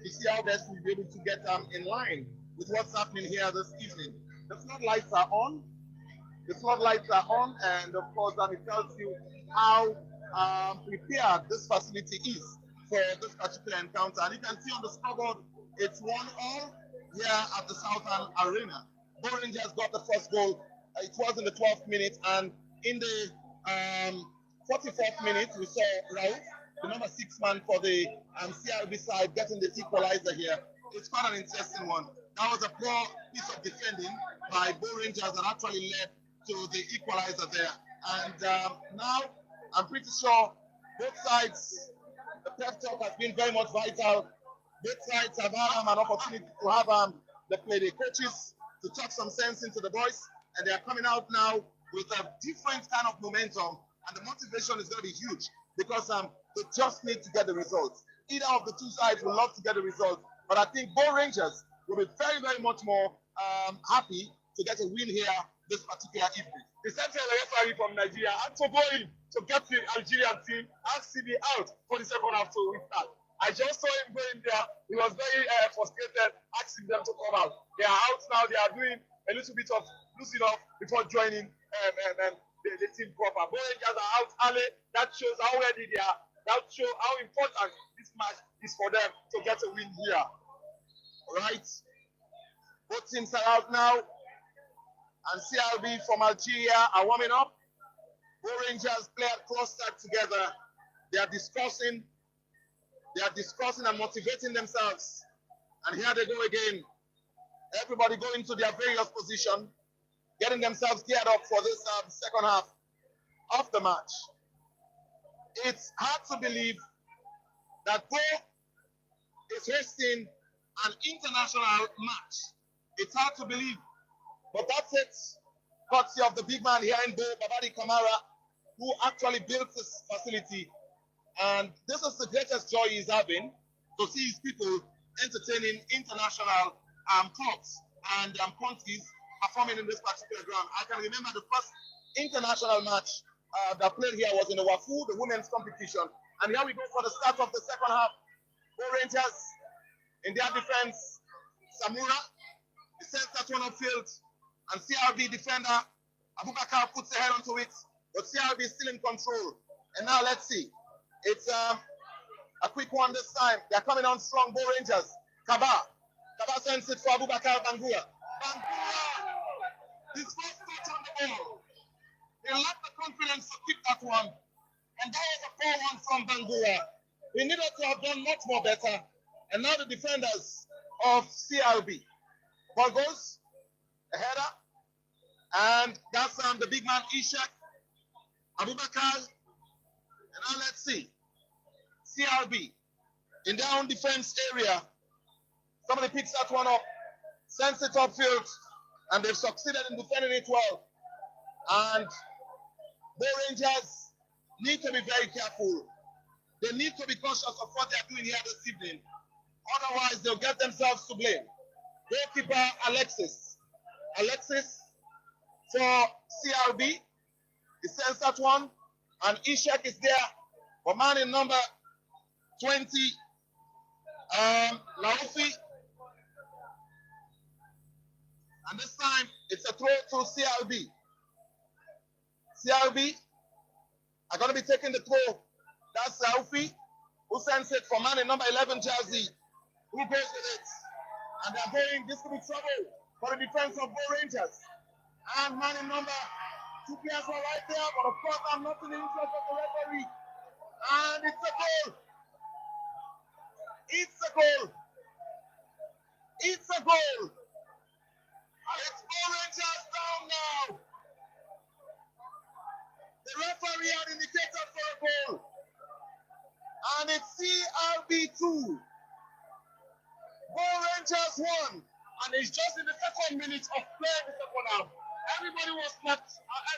to see how best we'll be able to get in line with what's happening here this evening. The floodlights are on. The floodlights are on, and of course, it tells you how prepared this facility is for this particular encounter. And you can see on the scoreboard, it's 1-1 here at the Southern Arena. Bo Rangers got the first goal. It was in the 12th minute, and in the 44th minute, we saw Rauf, the number 6 man for the CRB side, getting the equalizer here. It's quite an interesting one. That was a poor piece of defending by Bo Rangers that actually led to the equalizer there. And now, I'm pretty sure both sides, the pep talk has been very much vital. Both sides have had an opportunity to have the coaches to talk some sense into the boys, and they are coming out now with a different kind of momentum, and the motivation is going to be huge because they just need to get the results. Either of the two sides will love to get the results, but I think Bo Rangers will be very, very much more happy to get a win here this particular evening. The central referee from Nigeria had to go in to get the Algerian team and CB out for the second half to restart. I just saw him going there. He was very frustrated, asking them to come out. They are out now. They are doing a little bit of losing off before joining the team proper. Bo Rangers are out early. That shows how ready they are. That shows how important this match is for them to get a win here. All right. Both teams are out now. And CRB from Algeria are warming up. Bo Rangers play at clustered together. They are discussing and motivating themselves. And here they go again. Everybody going to their various position, getting themselves geared up for this second half of the match. It's hard to believe that Bo is hosting an international match. It's hard to believe. But that's it, courtesy of the big man here in Bo, Babadi Kamara, who actually built this facility. And this is the greatest joy he's having, to see his people entertaining international clubs and countries performing in this particular ground. I can remember the first international match that played here was in the Wafu, the women's competition. And here we go for the start of the second half. Bo Rangers in their defense, Samura, he sends that one upfield. And CRB defender, Abubakar puts a head onto it, but CRB is still in control. And now let's see. It's a quick one this time. They're coming on strong, Bo Rangers. Kaba sends it for Abubakar Bangura. His first touch on the ball. He lacked the confidence to kick that one. And that was a poor one from Bangura. He needed to have done much more better. And now the defenders of CRB. Ball goes, a header. And that's the big man, Ishak, Abubakar. And now let's see. CRB in their own defense area. Somebody picks that one up, sends it upfield, and they've succeeded in defending it well. And the Rangers need to be very careful. They need to be cautious of what they're doing here this evening. Otherwise, they'll get themselves to blame. Goalkeeper Alexis for CRB. He sends that one, and Ishak is there. But man in number 20, Laufi. And this time, it's a throw to CRB. CRB are going to be taking the throw. That's Laufi, who sends it for man in number 11, Jazzy, who goes with it. And they're going, this could be trouble for the defense of Bo Rangers. And man in number 2 players are right there, but of course I'm not in the interest of the referee. And it's a goal. It's a goal. It's a goal. It's Bo Rangers down now. The referee had indicated for a goal. And it's CRB 2. Bo Rangers 1. And it's just in the second minute of playing the second half. Everybody was not,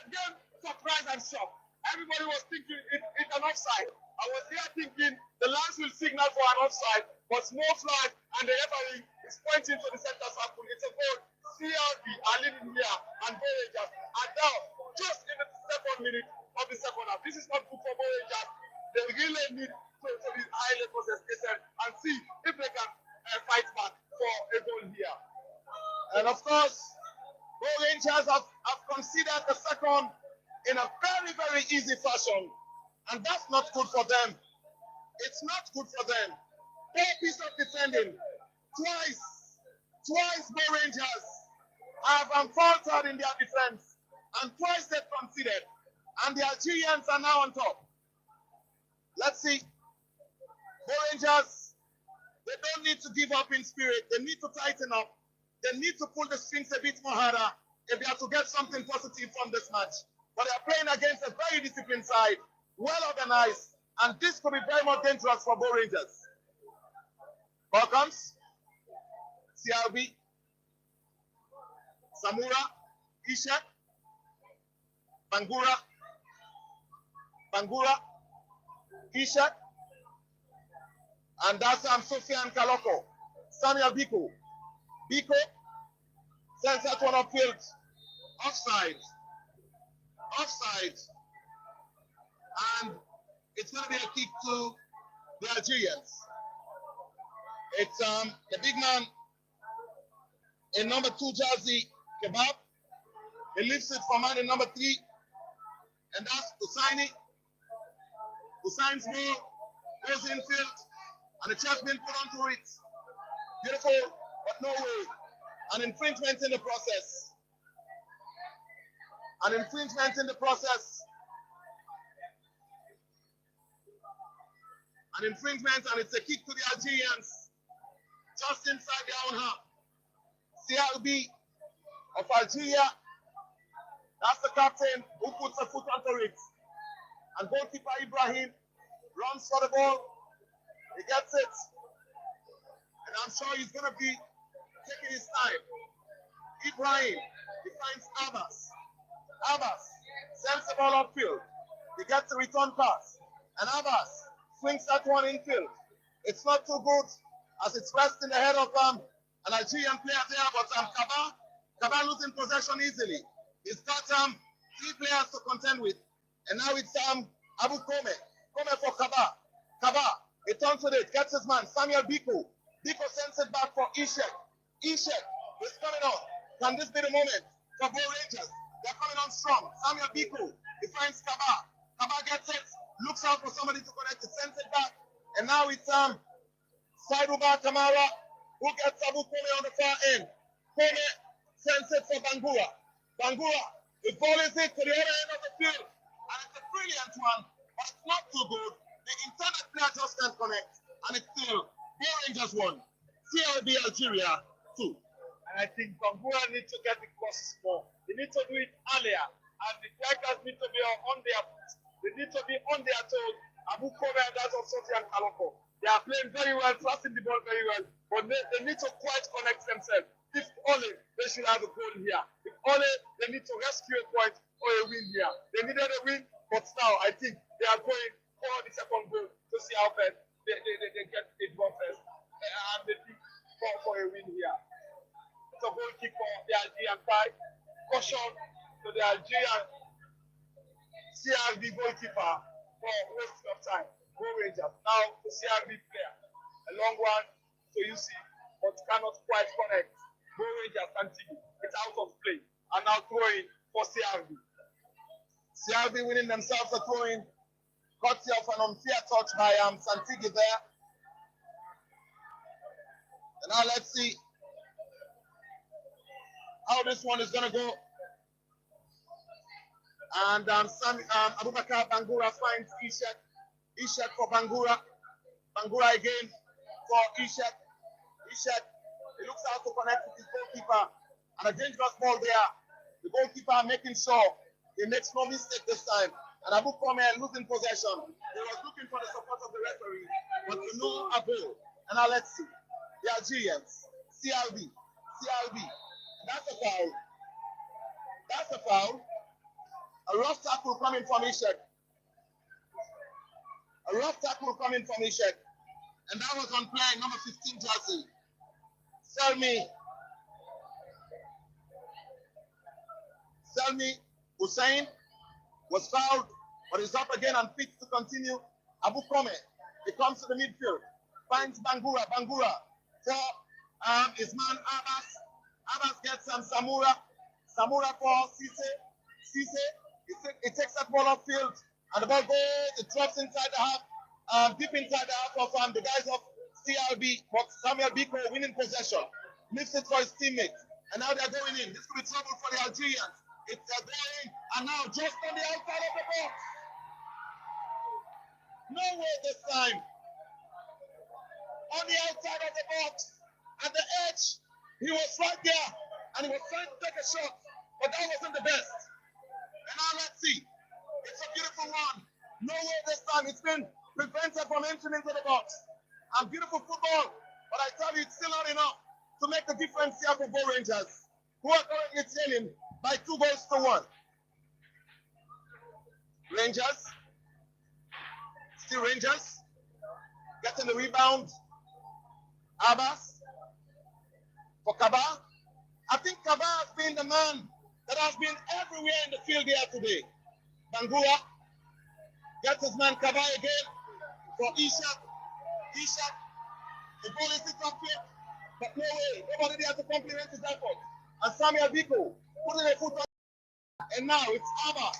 again, surprised and shocked. Everybody was thinking it's an offside. I was here thinking the lines will signal for an offside, but small flag and the referee is pointing to the center circle. It's a goal. CRB are leading here and Bo Rangers are now just in the second minute of the second half. This is not good for Bo Rangers. They really need to be highly concentrated and see if they can fight back for a goal here. And of course, Bo Rangers have conceded the second in a very, very easy fashion. And that's not good for them. It's not good for them. Poor piece of defending. Twice Bo Rangers have faltered in their defense. And twice they've conceded. And the Algerians are now on top. Let's see. Bo Rangers, they don't need to give up in spirit. They need to tighten up. They need to pull the strings a bit more harder if they are to get something positive from this match. But they're playing against a very disciplined side, well organized, and this could be very much dangerous for Bo Rangers. Ball comes. CRB. Samura. Ishak. Bangura. Ishak. And that's Sofian Kaloko. Samuel Biko. Sends that one upfield. Offside. And it's going to be a kick to the Algerians. It's the big man in number 2 jersey, Kebab. He lifts it for man in number 3. And that's Usaini. Usain's ball goes infield. And the chest been put onto it. Beautiful, but no way. An infringement in the process. And it's a kick to the Algerians. Just inside their own half. CRB of Algeria. That's the captain who puts a foot onto it. And goalkeeper Ibrahim runs for the ball. He gets it. And I'm sure he's going to be taking his time. Ibrahim, he finds Abbas sends the ball upfield. He gets a return pass. And Abbas swings that one infield. It's not too good as it's pressed in the head of an Algerian player there, but Kaba losing possession easily. He's got 3 players to contend with. And now it's Abu Kome. Kome for Kaba. He turns with it, gets his man, Samuel Biko. Biko sends it back for Ishak. Ishak is coming on. Can this be the moment for Bo Rangers? They're coming on strong. Samuel Biko, he finds Kaba. Kaba gets it, looks out for somebody to connect it, sends it back. And now it's Sairuba Kamara, who gets Abu Kome on the far end. Kome sends it for Bangura. The ball is hit to the other end of the field. And it's a brilliant one, but it's not too good. The internet player just can't connect. And it's still Bo Rangers 1, CRB Algeria 2. And I think Bangura needs to get the crosses more. They need to do it earlier. And the strikers need to be on their feet. They need to be on their toes. Abu Kome and that's also Sofian Kaloko. They are playing very well, passing the ball very well. But they need to quite connect themselves. If only they should have a goal here. If only they need to rescue a point or a win here. They needed a win, but now I think they are going for the second goal to see how bad they get it one first. And they think for a win here. It's a goal kick for the Algerian side. Caution to the Algerian CRB goalkeeper for wasting of time. Bo Rangers. Now the CRB player. A long one to UC, but cannot quite connect. Bo Rangers continue. It's out of play. And now throwing for CRB. CRB winning themselves a throw-in. Courtesy of an unfair touch by Santigi there. And now let's see how this one is going to go. And Abubakar Bangura finds Ishak. Ishak for Bangura. Bangura again for Ishak. Ishak, he looks out to connect with his goalkeeper. And a dangerous ball there. The goalkeeper making sure he makes no mistake this time. And Abu Kome losing possession. He was looking for the support of the referee, but to no avail. And now let's see. The Algerians. CRB. That's a foul. A rough tackle coming from Ishak. And that was on play, number 15 jersey. Selmi Hussein was fouled, but is up again and fit to continue. Abu Kome, he comes to the midfield, finds Bangura for his man Abbas. Abbas gets Samura. Samura for Cisse. Cisse, it takes that ball upfield, and the ball goes, it drops inside the half, deep inside the half of the guys of CRB, but Samuel Biko winning possession, lifts it for his teammates, and now they're going in. This could be trouble for the Algerians. It's going, and now just on the outside of the box. No way this time. On the outside of the box, at the edge, he was right there, and he was trying to take a shot, but that wasn't the best. And now let's see. It's a beautiful one. No way this time. It's been prevented from entering into the box. And beautiful football, but I tell you, it's still not enough to make the difference here for Bo Rangers, who are currently trailing by 2-1. Rangers, still Rangers, getting the rebound. Abbas for Kaba. I think Kaba has been the man that has been everywhere in the field here today. Bangura gets his man Kaba again for Ishak. Ishak, the ball is up here, but no way. Nobody there to compliment his effort. And Samuel Biko putting a foot on. And now it's Abbas.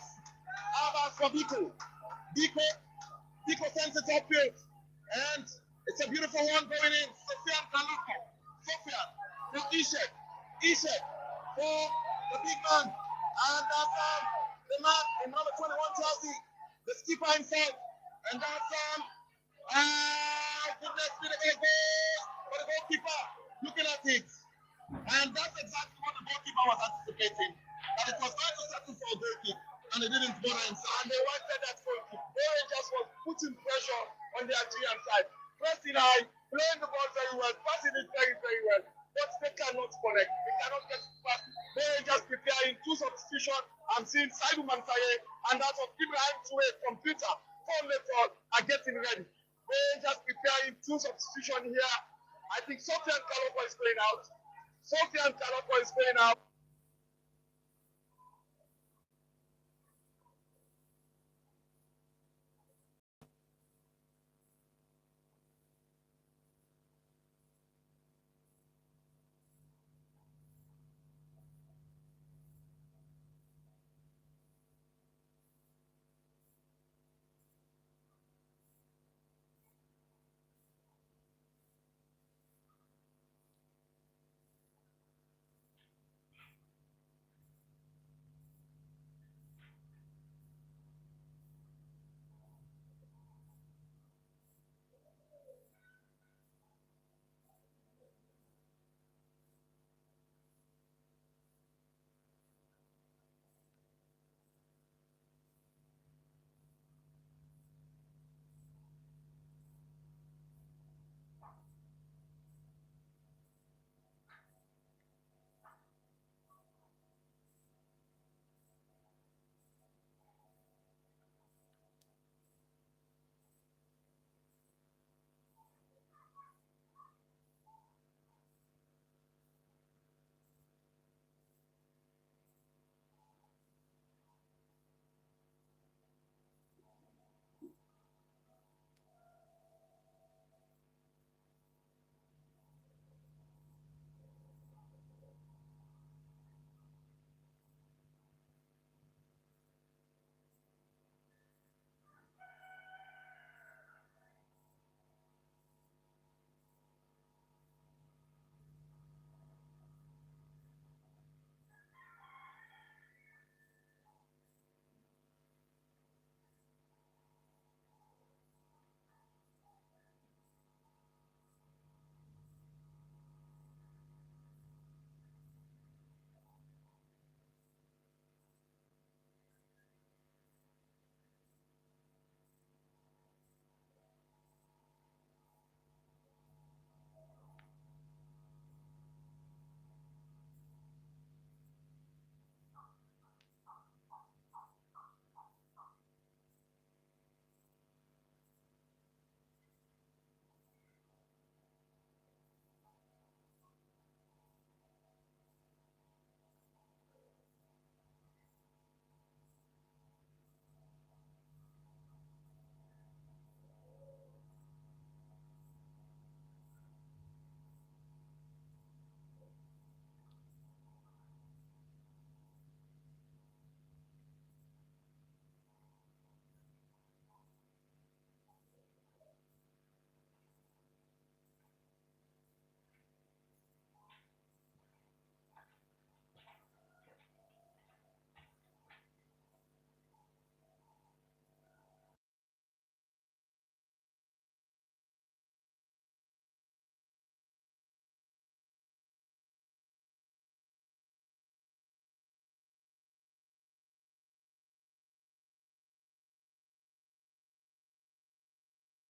Abbas for Biko. Biko sends it upfield. And it's a beautiful one going in. Sofian Kalaka. Sofian for Ishak. Ishak for the big man. And that's the man in number 21 jersey. The skipper inside. And that's goodness me, the goal for the goalkeeper. Looking at it. And that's exactly what the goalkeeper was anticipating. That it was going to settle for a goal kick. And it didn't bother him. And they wanted that goal kick. Rangers was putting pressure on the Algerian side. Pressing high, playing the ball very well, passing it very, very well. But they cannot connect. They cannot get past. Rangers preparing 2 substitutions. I'm seeing Saidu Mansaye and that of Ibrahim Toure from Twitter. From Nepal are getting ready. Rangers preparing 2 substitutions here. I think Sofian Kaloko is going out. Sofian Kaloko is going out.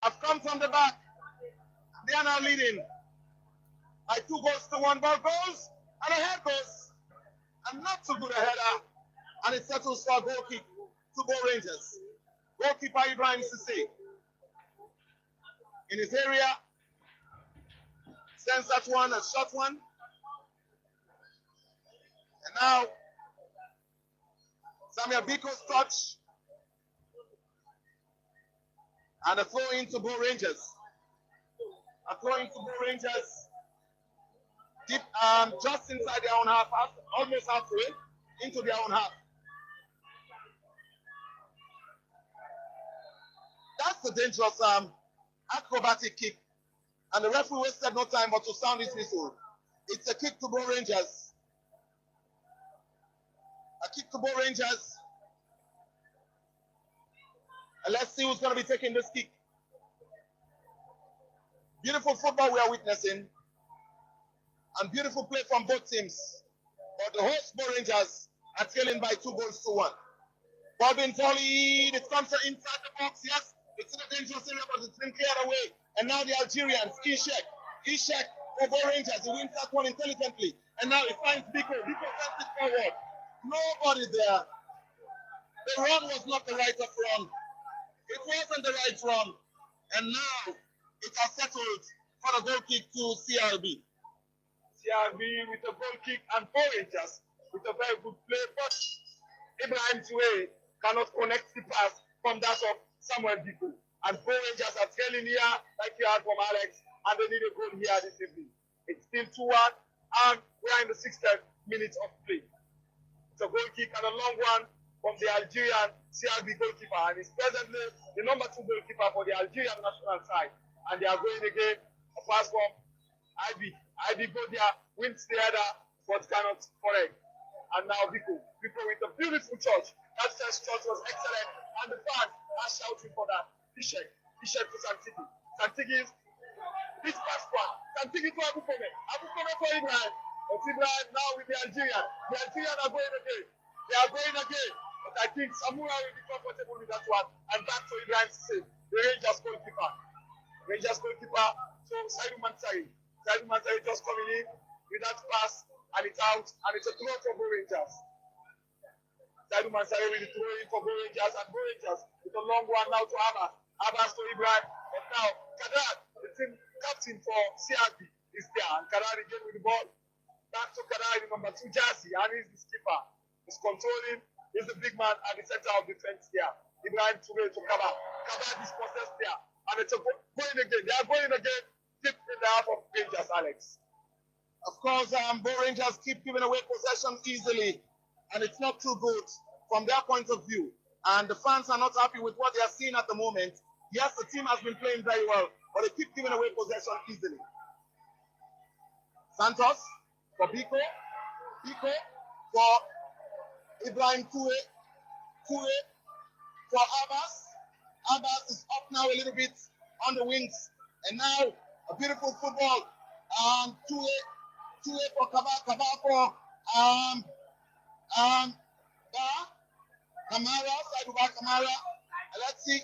have come from the back. They are now leading by 2-1. Ball goes, and a head goes. And not so good a header. And it settles for a goal kick to BO Rangers. Goalkeeper Ibrahim Sisse. In his area, sends that one, a short one. And now, Samuel Biko's touch. And a throw into BO Rangers. A throw into BO Rangers. Deep, just inside their own half, almost halfway into their own half. That's a dangerous acrobatic kick. And the referee wasted no time but to sound his whistle. It's a kick to BO Rangers. A kick to BO Rangers. And let's see who's going to be taking this kick. Beautiful football we are witnessing. And beautiful play from both teams. But the host BO Rangers are trailing by 2-1. Ball being volleyed. It comes inside the box. Yes, it's in a dangerous area, but it's been cleared away. And now the Algerians, Ishak for BO Rangers. He wins that one intelligently. And now he finds Biko. Biko sends it forward. Nobody there. The run was not the right of run. It wasn't the right run. And now it has settled for the goal kick to CRB. CRB with a goal kick and BO Rangers with a very good play, but Ibrahim Toure cannot connect the pass from that of Samuel Biko. And BO Rangers are trailing here, like you heard from Alex, and they need a goal here this evening. It's still 2-1, and we are in the 60th minute of play. It's a goal kick and a long one from the Algerian CRB goalkeeper, and he's presently the number 2 goalkeeper for the Algerian national side. And they are going again, a pass from IB go there, wins the header, but cannot correct. And now Biko with a beautiful touch. That first touch was excellent, and the fans are shouting for that. Ishek to Santigi. Santigi's this past one. Santigi to Abukome for Ibrahim. But Ibrahim now with the Algerian. The Algerian are going again. They are going again. But I think Samura will be comfortable with that one. And back to Ibrahim to say, the Rangers goalkeeper. So Saidu Mansari. Saidu Mansari just coming in with that pass, and it's out, and it's a throw for BO Rangers. Saidu Mansari will throw in for BO Rangers, and BO Rangers with a long one now to Abbas to Ibrahim. But now, Kadar, the team captain for CRB, is there, and Kadar again with the ball. Back to Kadar, the number 2 jersey, and he's the skipper. He's controlling, he's the big man at the center of defense there. Ibrahim Toure to Kaba. Kaba dispossessed there, and it's going again. They are going again. Deep in the half of Rangers, Alex. Of course, BO Rangers keep giving away possession easily, and it's not too good from their point of view. And the fans are not happy with what they are seeing at the moment. Yes, the team has been playing very well, but they keep giving away possession easily. Santos for Biko for Ibrahim Toure for Abbas. Abbas is up now a little bit on the wings, and now a beautiful football. Toure for Kaba for Kamara, Saiduba Kamara. Let's see.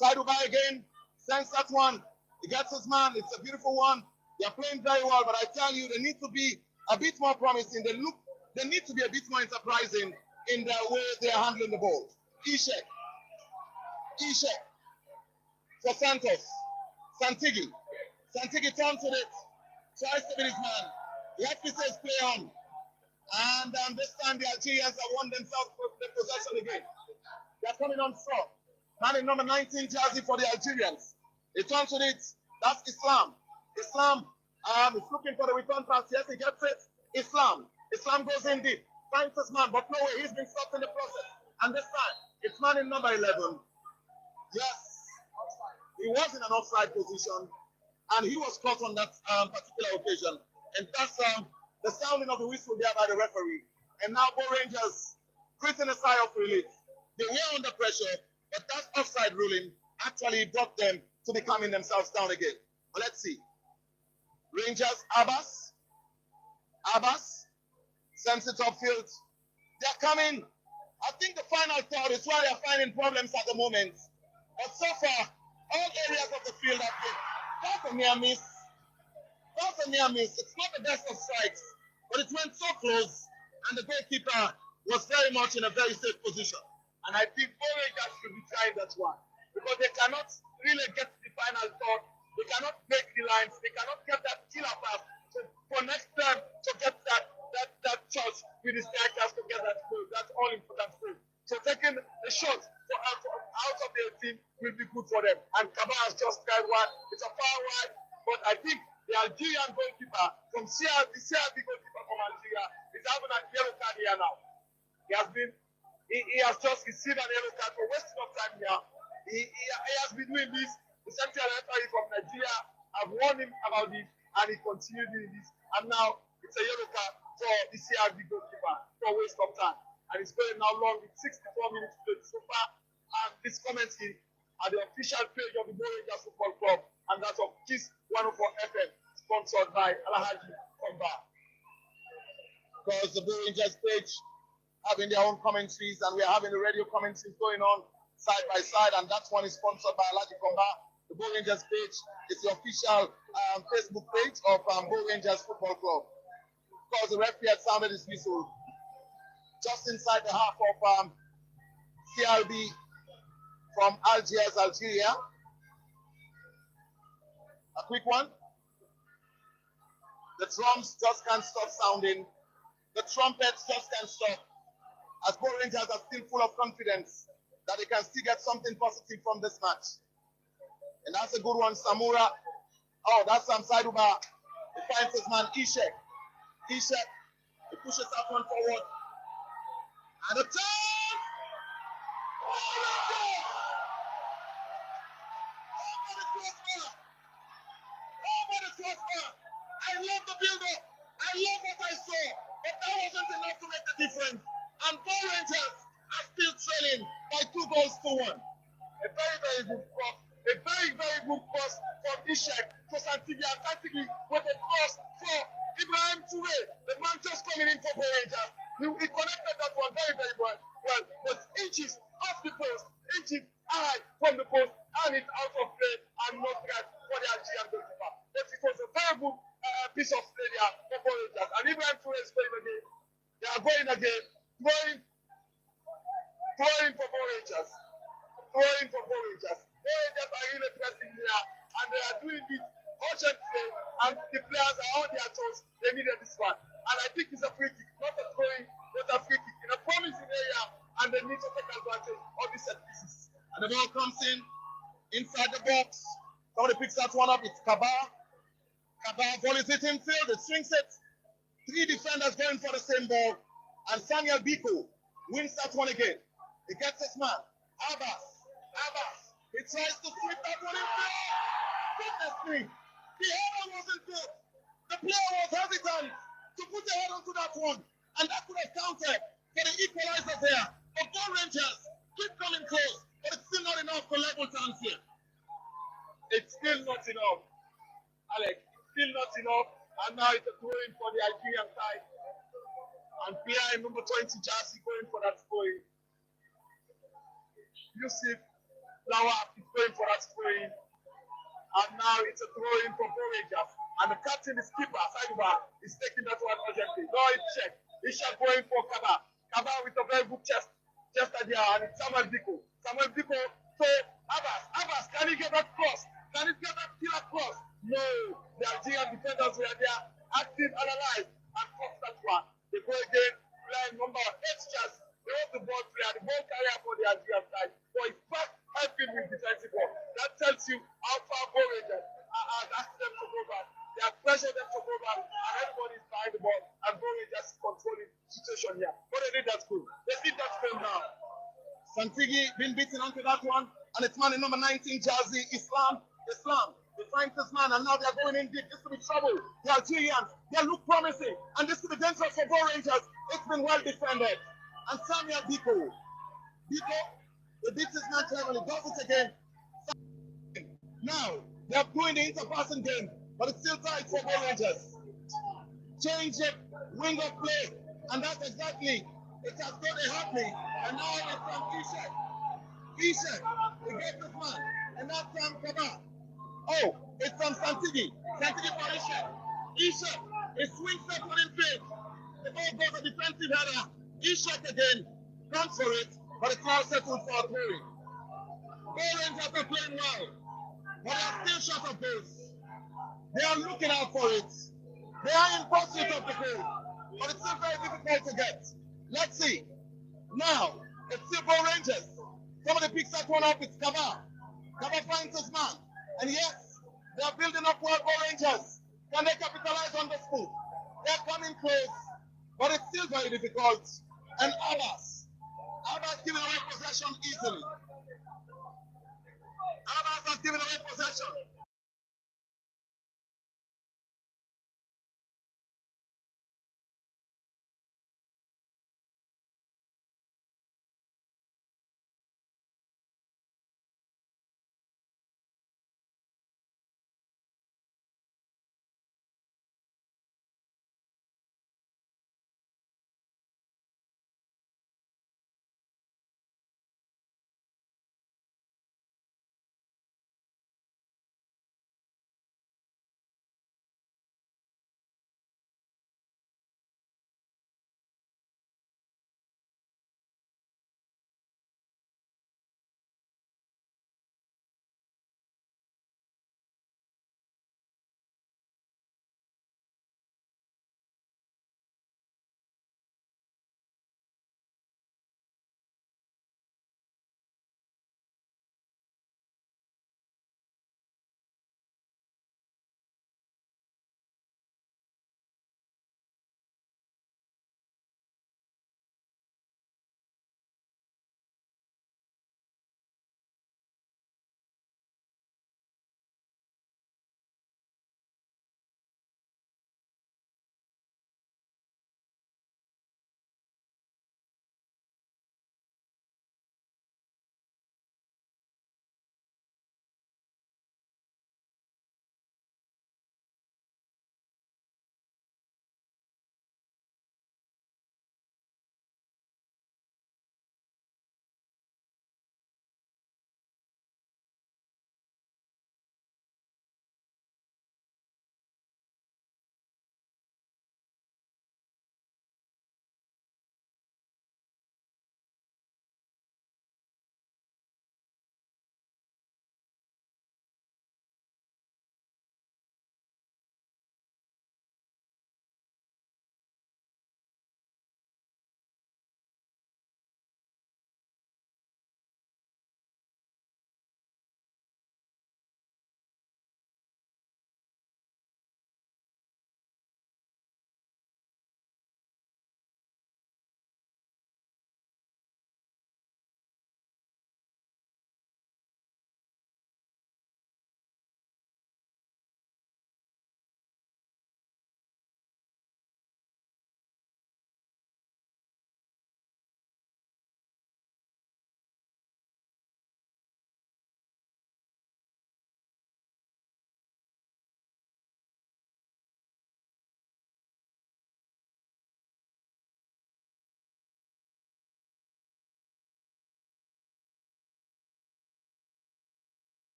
Saiduba again sends that one. He gets his man. It's a beautiful one. They're playing very well, but I tell you, they need to be a bit more promising. They need to be a bit more enterprising in the way they are handling the ball. Ishek for Santos. Santigi turns with it. Tries to be his man. The referee says play on. And this time the Algerians have won themselves the possession again. They're coming on strong. Man in number 19 jersey for the Algerians. He turns with it. That's Islam. Islam is looking for the return pass. Yes, he gets it. Islam goes in deep. Finds his man, but no way. He's been stopped in the process. And this time, it's man in number 11. Yes. He was in an offside position, and he was caught on that particular occasion. And that's the sounding of the whistle there by the referee. And now BO Rangers breathing a sigh of relief. They were under pressure, but that offside ruling actually brought them to be calming themselves down again. But let's see. Rangers, Abbas sends it upfield. They're coming. I think the final thought is why they're finding problems at the moment. But so far, all areas near miss. That's a near miss. It's not the best of strikes, but it went so close, and the goalkeeper was very much in a very safe position. And I think Rangers should be trying that one, because they cannot really get to the final third. They cannot break the lines. They cannot get that killer pass for next time to get that touch with the strikers to get that goal. That's all important goal. So taking the shot out of their team will be good for them. And Kaba has just tried one. It's a far wide, but I think the Algerian goalkeeper from CRB goalkeeper from Algeria is having a yellow card here now. He has just received an yellow card for wasting of time here. He has been doing this. The central referee from Nigeria have warned him about this, and he continued doing this. And now it's a yellow card for the CRB goalkeeper for waste of time. And it's going now long with 64 minutes to play so far. And this commentary at the official page of the Rangers Football Club, and that's of KISS 104 FM, sponsored by Alhaji Komba. Because the Rangers page having their own commentaries, and we are having the radio commentaries going on side by side, and that one is sponsored by Alhaji Komba. The Rangers page is the official Facebook page of Rangers Football Club. Because the referee had sounded his whistle just inside the half of CRB from Algiers, Algeria. A quick one. The drums just can't stop sounding. The trumpets just can't stop. As Rangers are still full of confidence that they can still get something positive from this match. And that's a good one, Samura. Oh, that's Saiduba. He finds his man, Ishek. He pushes that one forward. And a turn! I love the build-up. I love what I saw. But that wasn't enough to make the difference. And Rangers are still trailing by 2-1. A very, very good cross. A very, very good cross from Ishek to Santigi, and Santigi with a cross for Ibrahim Touré, the man just coming in for Rangers. He connected that one very, very well. Well, but inches off the post, inches high from the post, and it's out of play and not right for the Algerian goalkeeper. But it was a very good piece of play there for Rangers. And Ibrahim Touré is going again. They are going again, throwing for Rangers. Throwing for Rangers. Rangers are really pressing there, and they are doing this urgently, and the players are on their toes. They needed this one. And I think it's a free kick, not a throwing, but a free kick in a promising area, and they need to take advantage of these set pieces. And the ball comes inside the box. Somebody picks that one up. It's Kaba. Ball is hit in field. It swings it. 3 defenders going for the same ball. And Samuel Biko wins that one again. He gets his man. Abbas. He tries to flip that one in field. Goodness me. The header wasn't good. The player was hesitant to put the head onto that one. And that could have counted for the equalizer there. But Go Rangers keep coming close. But it's still not enough for level terms here. It's still not enough, Alex. It's still not enough. And now it's a throw-in for the Algerian side. And player in number 20, Jassy, going for that throw-in. Yusuf Lawak is going for that throw-in. And now it's a throw-in for Rangers. And the captain, the skipper, Saiduba, is taking that one urgently. No, it's check. Ishak going for Kaba. Kaba with a very good chest idea, and it's Samuel Biko. So Abbas, can he get that cross? Can he get that killer cross? No. The Algerian defenders were there, active and alive, and cross that one. They go again, playing number 8 chance. They want the ball player, the ball carrier for the Algerian side. So it's back helping with defensive ball. That tells you how far Go Rangers are asking them to go back. They are pressuring them to go back, and everybody is behind the ball, and Go Rangers is controlling the situation here. But they did that good. They did that film now. Santigi been beaten onto that one, and it's man in number 19 jersey, Islam. They find this man, and now they're going in deep. This could be trouble. The Algerians, they look promising, and this could be dangerous for Go Rangers. It's been well defended. And Samuel Biko, they beat his man cleverly, does it again. Now, they're doing the inter-passing game, but it's still tight for Go Rangers. Change it, wing of play, and that's exactly, it has got a happening. And now it's from Ishek, he gets this man, and that's from Kaba. Oh, it's Santigi. Santigi for Ishak. Ishak. It swings up on in field. The ball goes a defensive header. Ishak again comes for it, but it's now settled for a throwing. Bo Rangers are playing well, but they are still short of goals. They are looking out for it. They are in pursuit of the goal, but it's still very difficult to get. Let's see. Now, it's still Bo Rangers. Somebody picks that one up, it's Kava. Kava finds his man. And yes, they are building up well Bo Rangers. Can they capitalize on this move? They are coming close, but it's still very difficult. And Abbas giving away possession easily. Abbas has given away possession.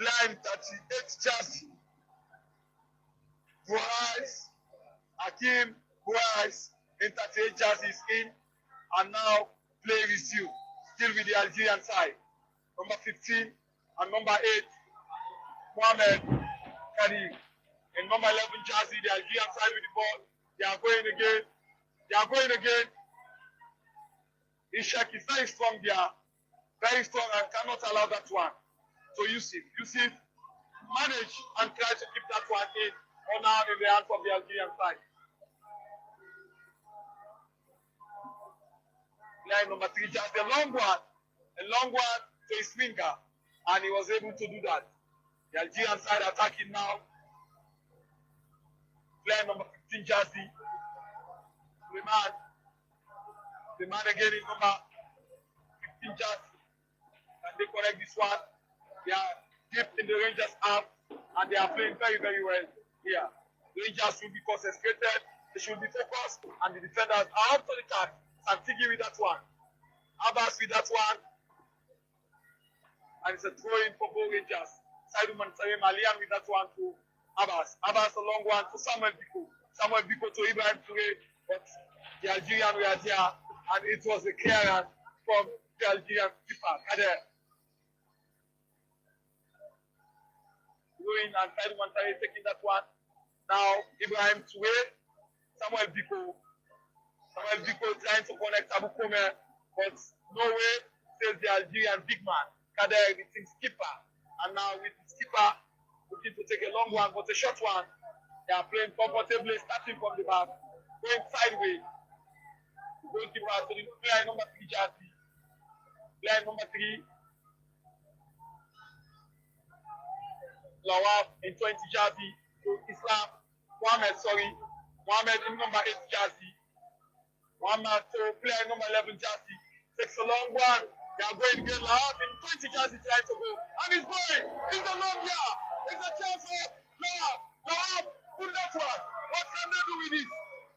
Blind 38 jersey. Buhais, Hakim Buhais in 38 jerseys in, and now play resume. Still with the Algerian side. Number 15 and number 8, Mohamed Kadir. In number 11 jersey, the Algerian side with the ball. They are going again. They are going again. Ishak is very strong there. Very strong and cannot allow that one. So Yusuf manage and try to keep that one in, or now in the hands of the Algerian side. Line number 3, just a long one to his finger, and he was able to do that. The Algerian side attacking now. Player number 15 jersey. The man again is number 15 jersey. And they correct this one. They are deep in the Rangers half, and they are playing very, very well here. The Rangers should be concentrated, they should be focused, and the defenders are up to the task. Santigi with that one. Abbas with that one. And it's a throw-in for Bo Rangers. Saiduman Sarim Alian with that one to Abbas. Abbas a long one to Samuel Biko. Samuel Biko to Ibrahim Touré. But the Algerian were there, and it was a clearance from the Algerian keeper, Kader. Going and Saiduman Sarim taking that one. Now Ibrahim Touré, Samuel Biko. Samuel Biko trying to connect Abu Komer, but no way, says the Algerian big man, Kader, the team skipper. And now with the skipper, looking to take a long one, but a short one. They are playing comfortably, starting from the back, going sideways. Goalkeeper to the player number 3 jersey. Player number 3, Lawab in 20 jersey to Islam. Mohamed in number 8 jersey. Mohamed to player number 11 jersey. Takes a long one. They are going to get Lawab in 20 jersey trying to go. And he's going. It's a long year. It's a chance for Lawab. Lawab, put that one. What can they do with it?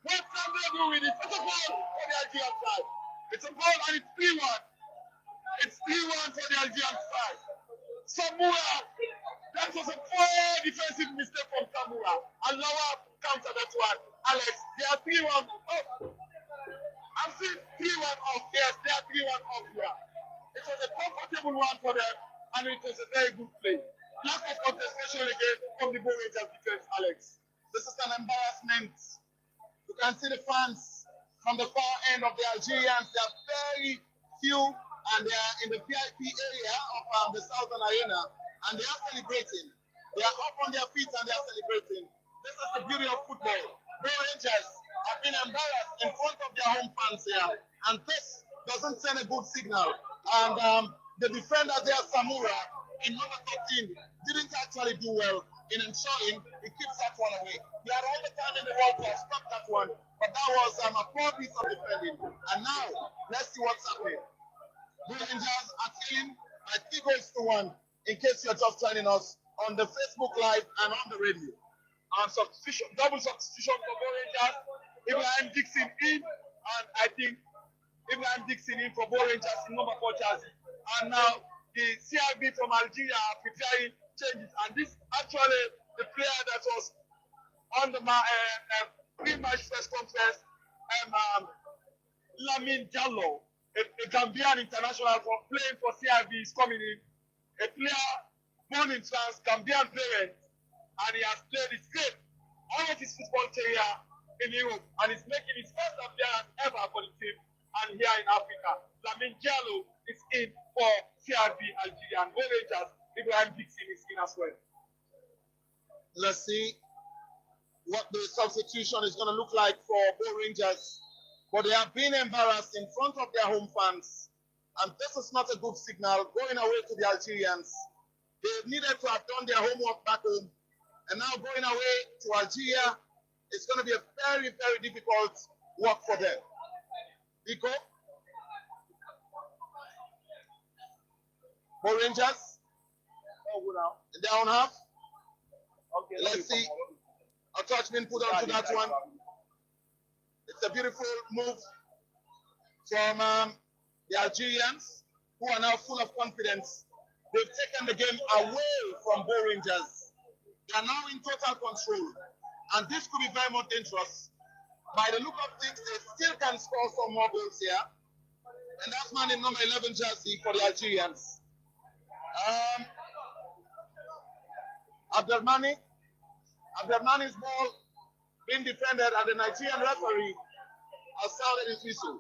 What can they do with it? It's a ball for the Algerian side. It's a ball and it's 3-1. It's 3-1 for the Algerian side. Samura, that was a poor defensive mistake from Samura. And Lawab counter that one. Alex, they are 3-1 up. I'm seeing 3-1 off. Yes, they are 3-1 off here. It was a comfortable one for them, and it was a very good play. Lack of contestation again from the Bo Rangers defense, Alex. This is an embarrassment. You can see the fans from the far end of the Algerians. They are very few, and they are in the VIP area of the Southern Arena, and they are celebrating. They are up on their feet and they are celebrating. This is the beauty of football. Bo Rangers have been embarrassed in front of their home fans here, and this doesn't send a good signal. And the defender there, Samura, in number 13, didn't actually do well in ensuring he keeps that one away. He had all the time in the world to stop that one, but that was a poor piece of defending. And now, let's see what's happening. The Rangers are trailing by 3-1, in case you're just joining us on the Facebook Live and on the radio. And substitution, double substitution for Bo Rangers. Ibrahim Dixon in, and I think Ibrahim Dixon in for Bo Rangers in number 4 jersey. And now the CRB from Algeria are preparing changes. And this actually the player that was on the pre-match press conference, Lamine Diallo, a Gambian international for playing for CRB, is coming in. A player born in France, Gambian parents, and he has played his great all of his football career in Europe, and he's making his first appearance ever for the team and here in Africa. Lamine Diallo is in for CRB Algeria, and Bo Rangers, Ibrahim Dixon is in as well. Let's see what the substitution is going to look like for Bo Rangers. But they have been embarrassed in front of their home fans, and this is not a good signal going away to the Algerians. They needed to have done their homework back home, and now going away to Algeria, it's going to be a very, very difficult work for them. Nico? Bo Rangers? In their own half? Okay, let's see. A touch been put onto that one. It's a beautiful move from the Algerians, who are now full of confidence They've taken the game away from Bo Rangers. They are now in total control. And this could be very much dangerous. By the look of things, they still can score some more goals here. And that's man in number 11 jersey for the Algerians. Abdelmani's ball being defended, and the Nigerian referee has sounded his whistle.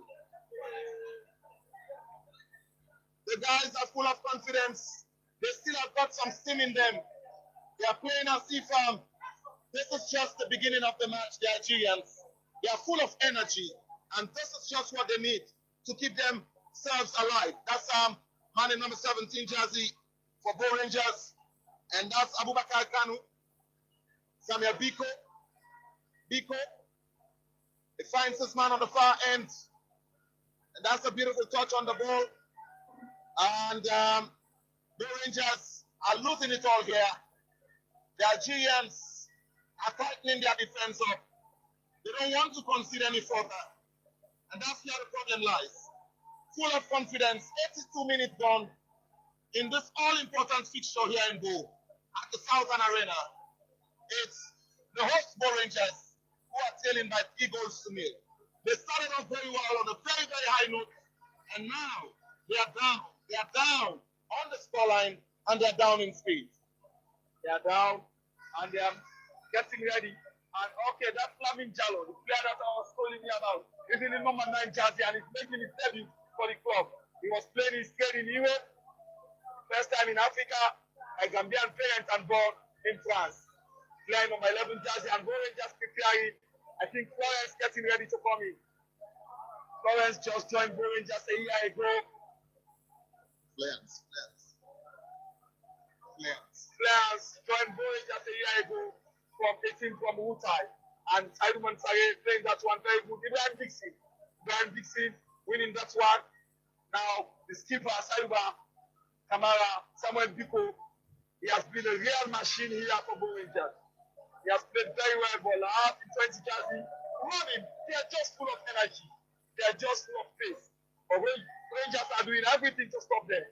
The guys are full of confidence. They still have got some steam in them. They are playing as if this is just the beginning of the match, the Algerians. They are full of energy, and this is just what they need to keep themselves alive. That's man in number 17 jersey for Bo Rangers, and that's Abubakar Kanu, Samuel Biko. He finds this man on the far end, and that's a beautiful touch on the ball. And the Rangers are losing it all here. The Algerians are tightening their defense up. They don't want to concede any further. And that's where the problem lies. Full of confidence, 82 minutes gone in this all-important fixture here in Bo at the Southern Arena. It's the host Bo Rangers who are trailing by 3 goals to 0. They started off very well on a very, very high note, and now they are down. They are down on the scoreline, and they are down in speed. They are down, and they are getting ready. And okay, that's Lamin Jallo, the player that I was telling you about. He's in the number 9 jersey, and he's making his debut for the club. He was playing his game in Europe, first time in Africa, a Gambian parent and born in France. Playing number 11 jersey, and Bo Rangers preparing. I think Florence getting ready to come in. Florence just joined Bo Rangers a year ago. Florence joined Bo Rangers a year ago from 18 from Wutai. And Saiduman Sare playing that one very good. Ibrahim Dixon winning that one. Now the skipper Saiduba Kamara, Samuel Biko, he has been a real machine here for Bo Rangers. He has played very well for last in 20 jersey. Running, they are just full of energy. They are just full of pace. But Rangers are doing everything to stop them.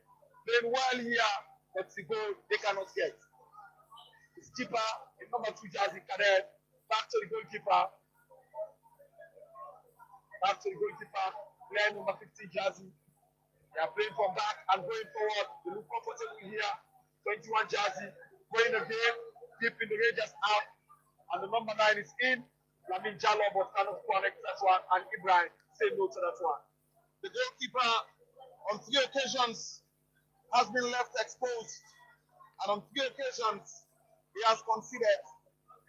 Playing well here, but the goal they cannot get. The skipper in number 2 jersey, Cadet, back to the goalkeeper. Playing number 15 jersey. They are playing from back and going forward. They look comfortable here. 21 jersey, going again, keeping the Rangers out. And the number 9 is in. Lamin Jallo, but cannot connect that one. And Ibrahim say no to that one. The goalkeeper on 3 occasions has been left exposed, and on 3 occasions he has conceded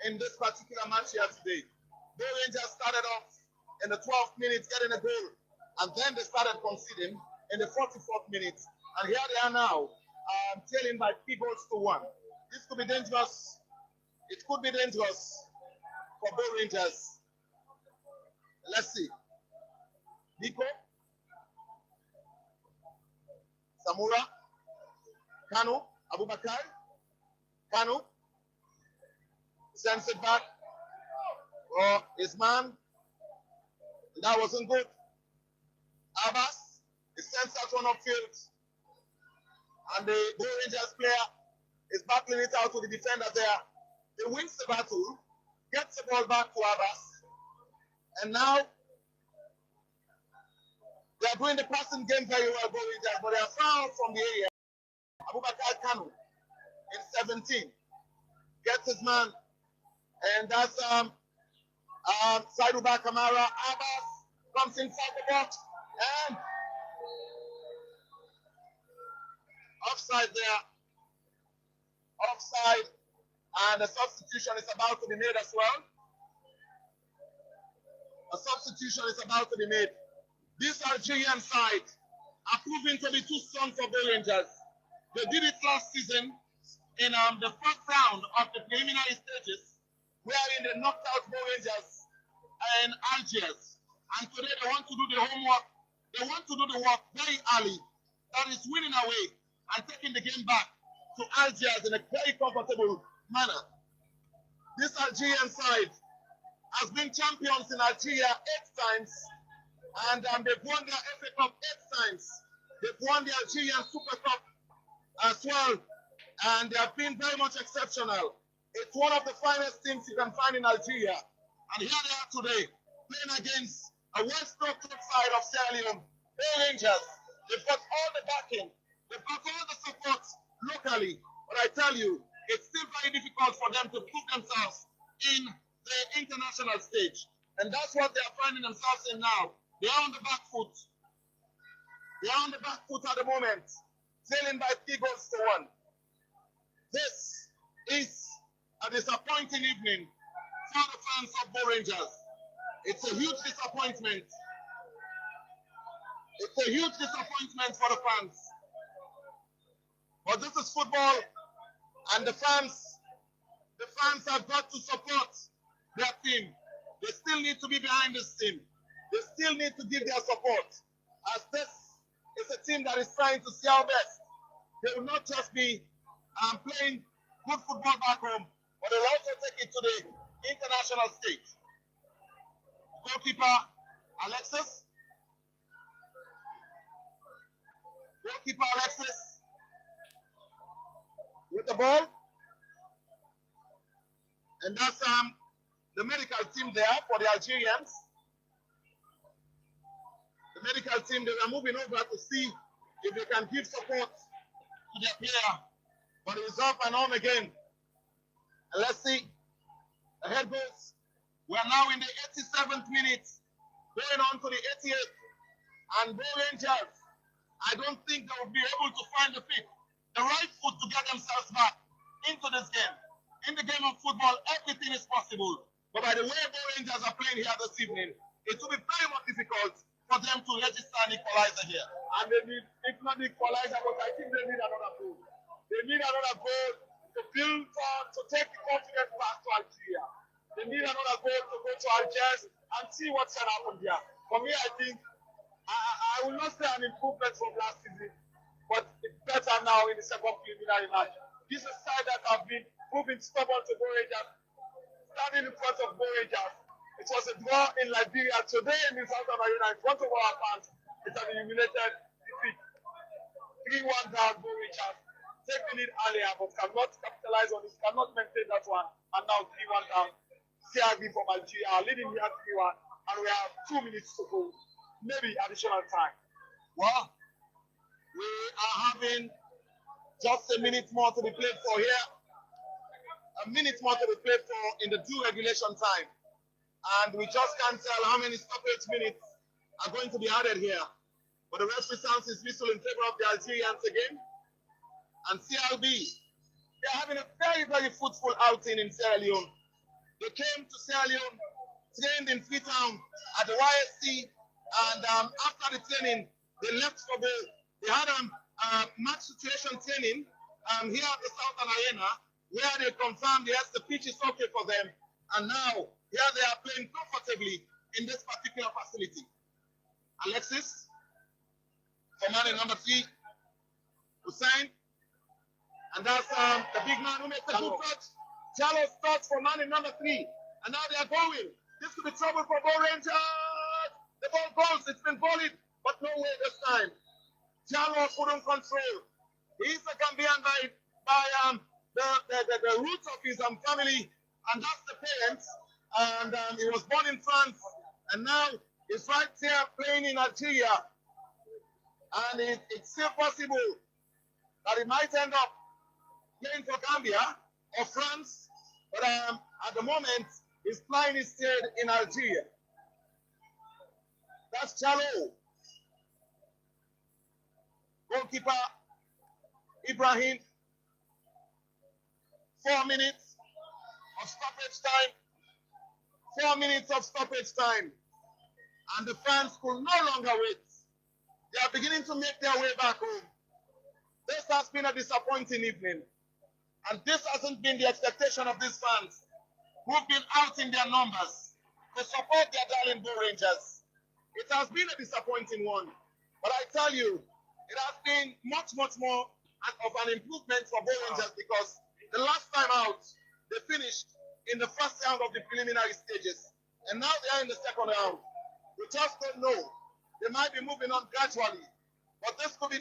in this particular match here today. Bo Rangers started off in the 12th minute getting a goal, and then they started conceding in the 44th minute, and here they are now trailing by 3 goals to 1. This could be dangerous. It could be dangerous for Bo Rangers. Let's see. Nico, Samura, Kanu, Abubakar, Kanu, sends it back. Oh, his man. That wasn't good. Abbas, he sends that one upfield. And the Bo Rangers player is battling it out with the defender there. He wins the battle, gets the ball back to Abbas. And now they are doing the passing game very well, Bo Rangers, but they are fouled from the area. Abubakar Kanu in 17 gets his man, and that's Saiduba Kamara. Abbas comes inside the box, and offside there. Offside, and a substitution is about to be made as well. A substitution is about to be made. This Algerian side are proving to be too strong for Bo Rangers. They did it last season in the first round of the preliminary stages, wherein they knocked out Bo Rangers and Algiers. And today they want to do the homework. They want to do the work very early. That is winning away and taking the game back to Algiers in a very comfortable manner. This Algerian side has been champions in Algeria 8 times, and they've won their FA Cup 8 times. They've won the Algerian Super Cup as well, and they have been very much exceptional. It's one of the finest teams you can find in Algeria, and here they are today, playing against a well-structured side of Sierra Leone, BO Rangers. They've got all the backing, they've got all the support locally, but I tell you, it's still very difficult for them to prove themselves in the international stage, and that's what they are finding themselves in now. They are on the back foot. They are on the back foot at the moment, trailing by 3 goals to 1. This is a disappointing evening for the fans of BO Rangers. It's a huge disappointment. It's a huge disappointment for the fans. But this is football, and the fans have got to support their team. They still need to be behind this team. They still need to give their support, as this is a team that is trying to see our best. They will not just be playing good football back home, but they'll also take it to the international stage. Goalkeeper Alexis. Goalkeeper Alexis with the ball. And that's the medical team there for the Algerians. The medical team, they are moving over to see if they can give support to their player. But it's up and on again. And let's see. The head goes. We are now in the 87th minute, going on to the 88th. And BO Rangers, I don't think they will be able to find the right foot to get themselves back into this game. In the game of football, everything is possible. But by the way BO Rangers are playing here this evening, it will be very much difficult for them to register an equalizer here. And they need, if not the equalizer, but I think they need another goal. They need another goal to build on, to take the confidence back to Algeria. They need another goal to go to Algiers and see what's going to happen here. For me, I think, I will not say an improvement from last season, but it's better now in the second preliminary match. This is a side that have been proving stubborn to BO Rangers, standing in front of BO Rangers. It was a draw in Liberia today in the Southern Arena in front of our fans. It's an humiliated defeat. 3-1 down BO Rangers. Take the lead earlier, but cannot capitalize on this, cannot maintain that one. And now 3-1 down. CRB from Algeria are leading here 3-1, and we have 2 minutes to go. Maybe additional time. Well, we are having just a minute more to be played for here. A minute more to be played for in the due regulation time. And we just can't tell how many stoppage minutes are going to be added here. But the referee sounds his whistle in favor of the Algerians again. And CRB, they're having a very, very fruitful outing in Sierra Leone. They came to Sierra Leone, trained in Freetown at the YSC, and after the training, they left for the, they had a match situation training here at the Southern Arena, where they confirmed, yes, the pitch is okay for them. And now, here they are playing comfortably in this particular facility. Alexis, for man in number 3, Hussein, and that's the big man who makes the good touch. Jallo starts for man in number 3, and now they are going. This could be trouble for BO Rangers. The ball goes, it's been volleyed, but no way this time. Jallo couldn't control. He's a Gambian by the roots of his family, and that's the parents. And he was born in France, and now he's right here playing in Algeria. And it's still possible that he might end up playing for Gambia or France, but at the moment, he's flying his stead in Algeria. That's Jallo. Goalkeeper Ibrahim. 4 minutes of stoppage time. 4 minutes of stoppage time. And the fans could no longer wait. They are beginning to make their way back home. This has been a disappointing evening. And this hasn't been the expectation of these fans who've been out in their numbers to support their darling BO Rangers. It has been a disappointing one. But I tell you, it has been much, much more of an improvement for BO Rangers, because the last time out, they finished in the first round of the preliminary stages. And now they are in the second round. We just don't know. They might be moving on gradually. But this could be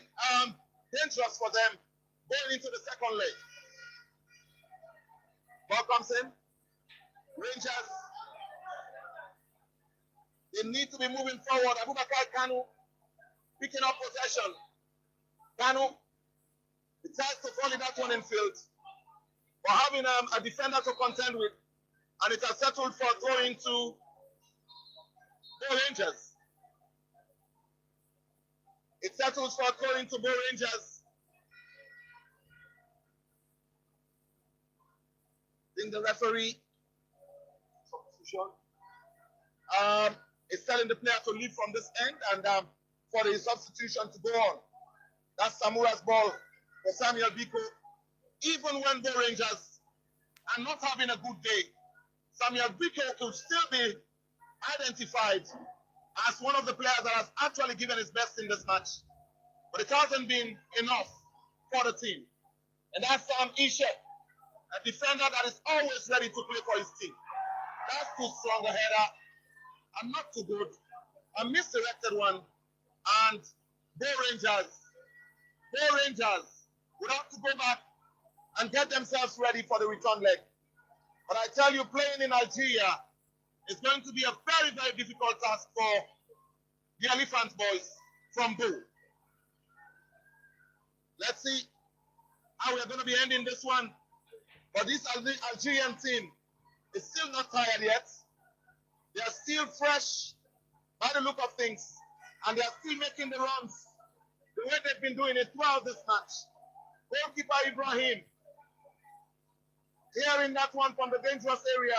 dangerous for them going into the second leg. Ball comes in. Rangers, they need to be moving forward. Abubakar Kanu picking up possession. Kanu, it tries to volley that one in field. For having a defender to contend with, and it has settled for throwing to Bo Rangers. It settles for throwing to Bo Rangers. Then the referee is telling the player to leave from this end and for the substitution to go on. That's Samura's ball for Samuel Biko. Even when Bo Rangers are not having a good day, Samuel Biko could still be identified as one of the players that has actually given his best in this match. But it hasn't been enough for the team. And that's Sam Ishe, a defender that is always ready to play for his team. That's too strong a header. And not too good. A misdirected one. And Bo Rangers would have to go back and get themselves ready for the return leg. But I tell you, playing in Algeria is going to be a very, very difficult task for the Elephant boys from Bo. Let's see how we're going to be ending this one. But this Algerian team is still not tired yet. They are still fresh by the look of things. And they are still making the runs the way they've been doing it throughout this match. Goalkeeper Ibrahim, clearing that one from the dangerous area.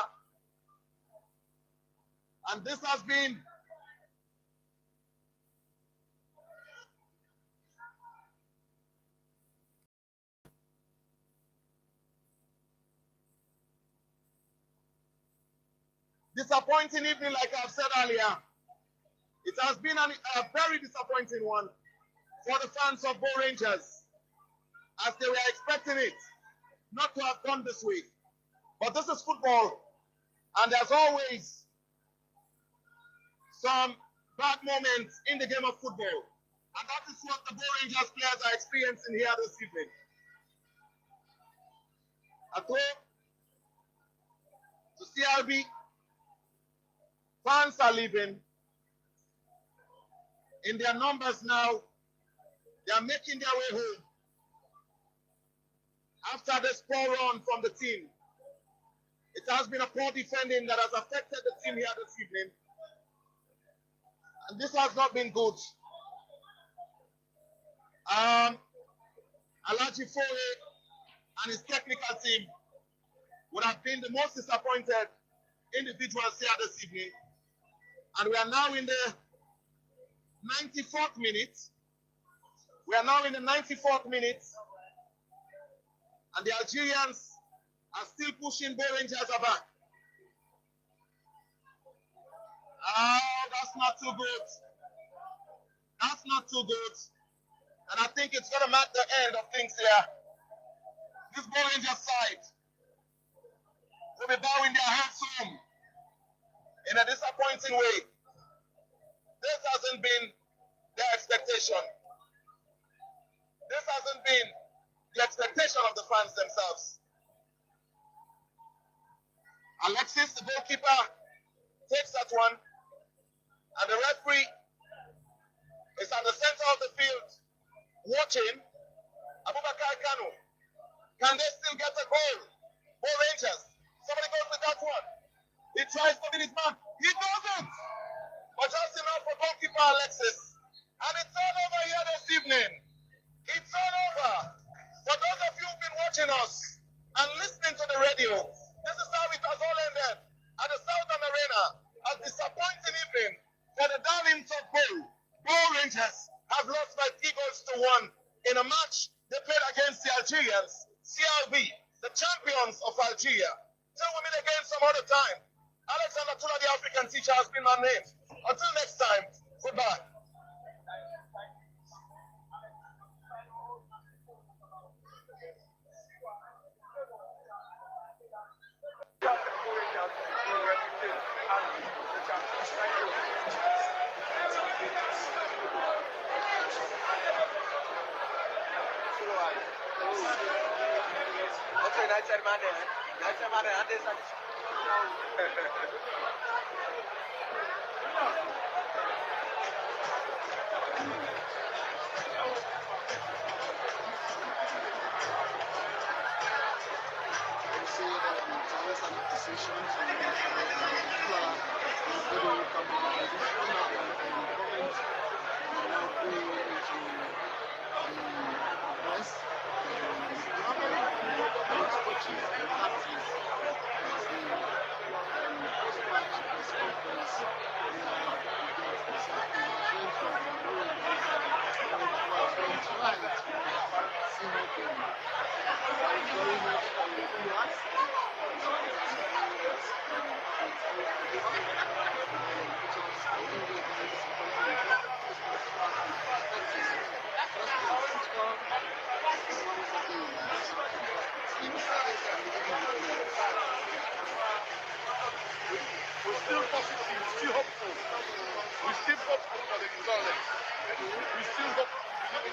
And this has been disappointing evening, like I've said earlier. It has been a very disappointing one for the fans of Bo Rangers, as they were expecting it not to have gone this way. But this is football, and there's always some bad moments in the game of football. And that is what the Bo Rangers players are experiencing here this evening. A throw to CRB. Fans are leaving. In their numbers now, they are making their way home. After this poor run from the team, it has been a poor defending that has affected the team here this evening. And this has not been good. Alaji Foye and his technical team would have been the most disappointed individuals here this evening. And we are now in the 94th minute. We are now in the 94th minute. And the Algerians are still pushing Bo Rangers back. That's not too good. That's not too good. And I think it's going to mark the end of things here. This Bo Rangers side will be bowing their heads home in a disappointing way. This hasn't been their expectation. This hasn't been the expectation of the fans themselves. Alexis, the goalkeeper, takes that one, and the referee is at the center of the field watching. Abubakar Kanu, can they still get a goal? Bo Rangers, somebody goes with that one. He tries to beat his man. He doesn't. But just enough for goalkeeper Alexis. And it's all over here this evening. It's all over. For those of you who've been watching us and listening to the radio, this is how it has all ended at the Southern Arena. A disappointing evening for the darlings of Bo. Bo Rangers have lost by 3-1 in a match they played against the Algerians, CRB, the champions of Algeria. Till we meet again some other time. Alexander Tula, the African teacher, has been my name. Until next time, goodbye. We're still positive, we're still hopeful. We're still hopeful for the Gazelle. We're still hopeful for the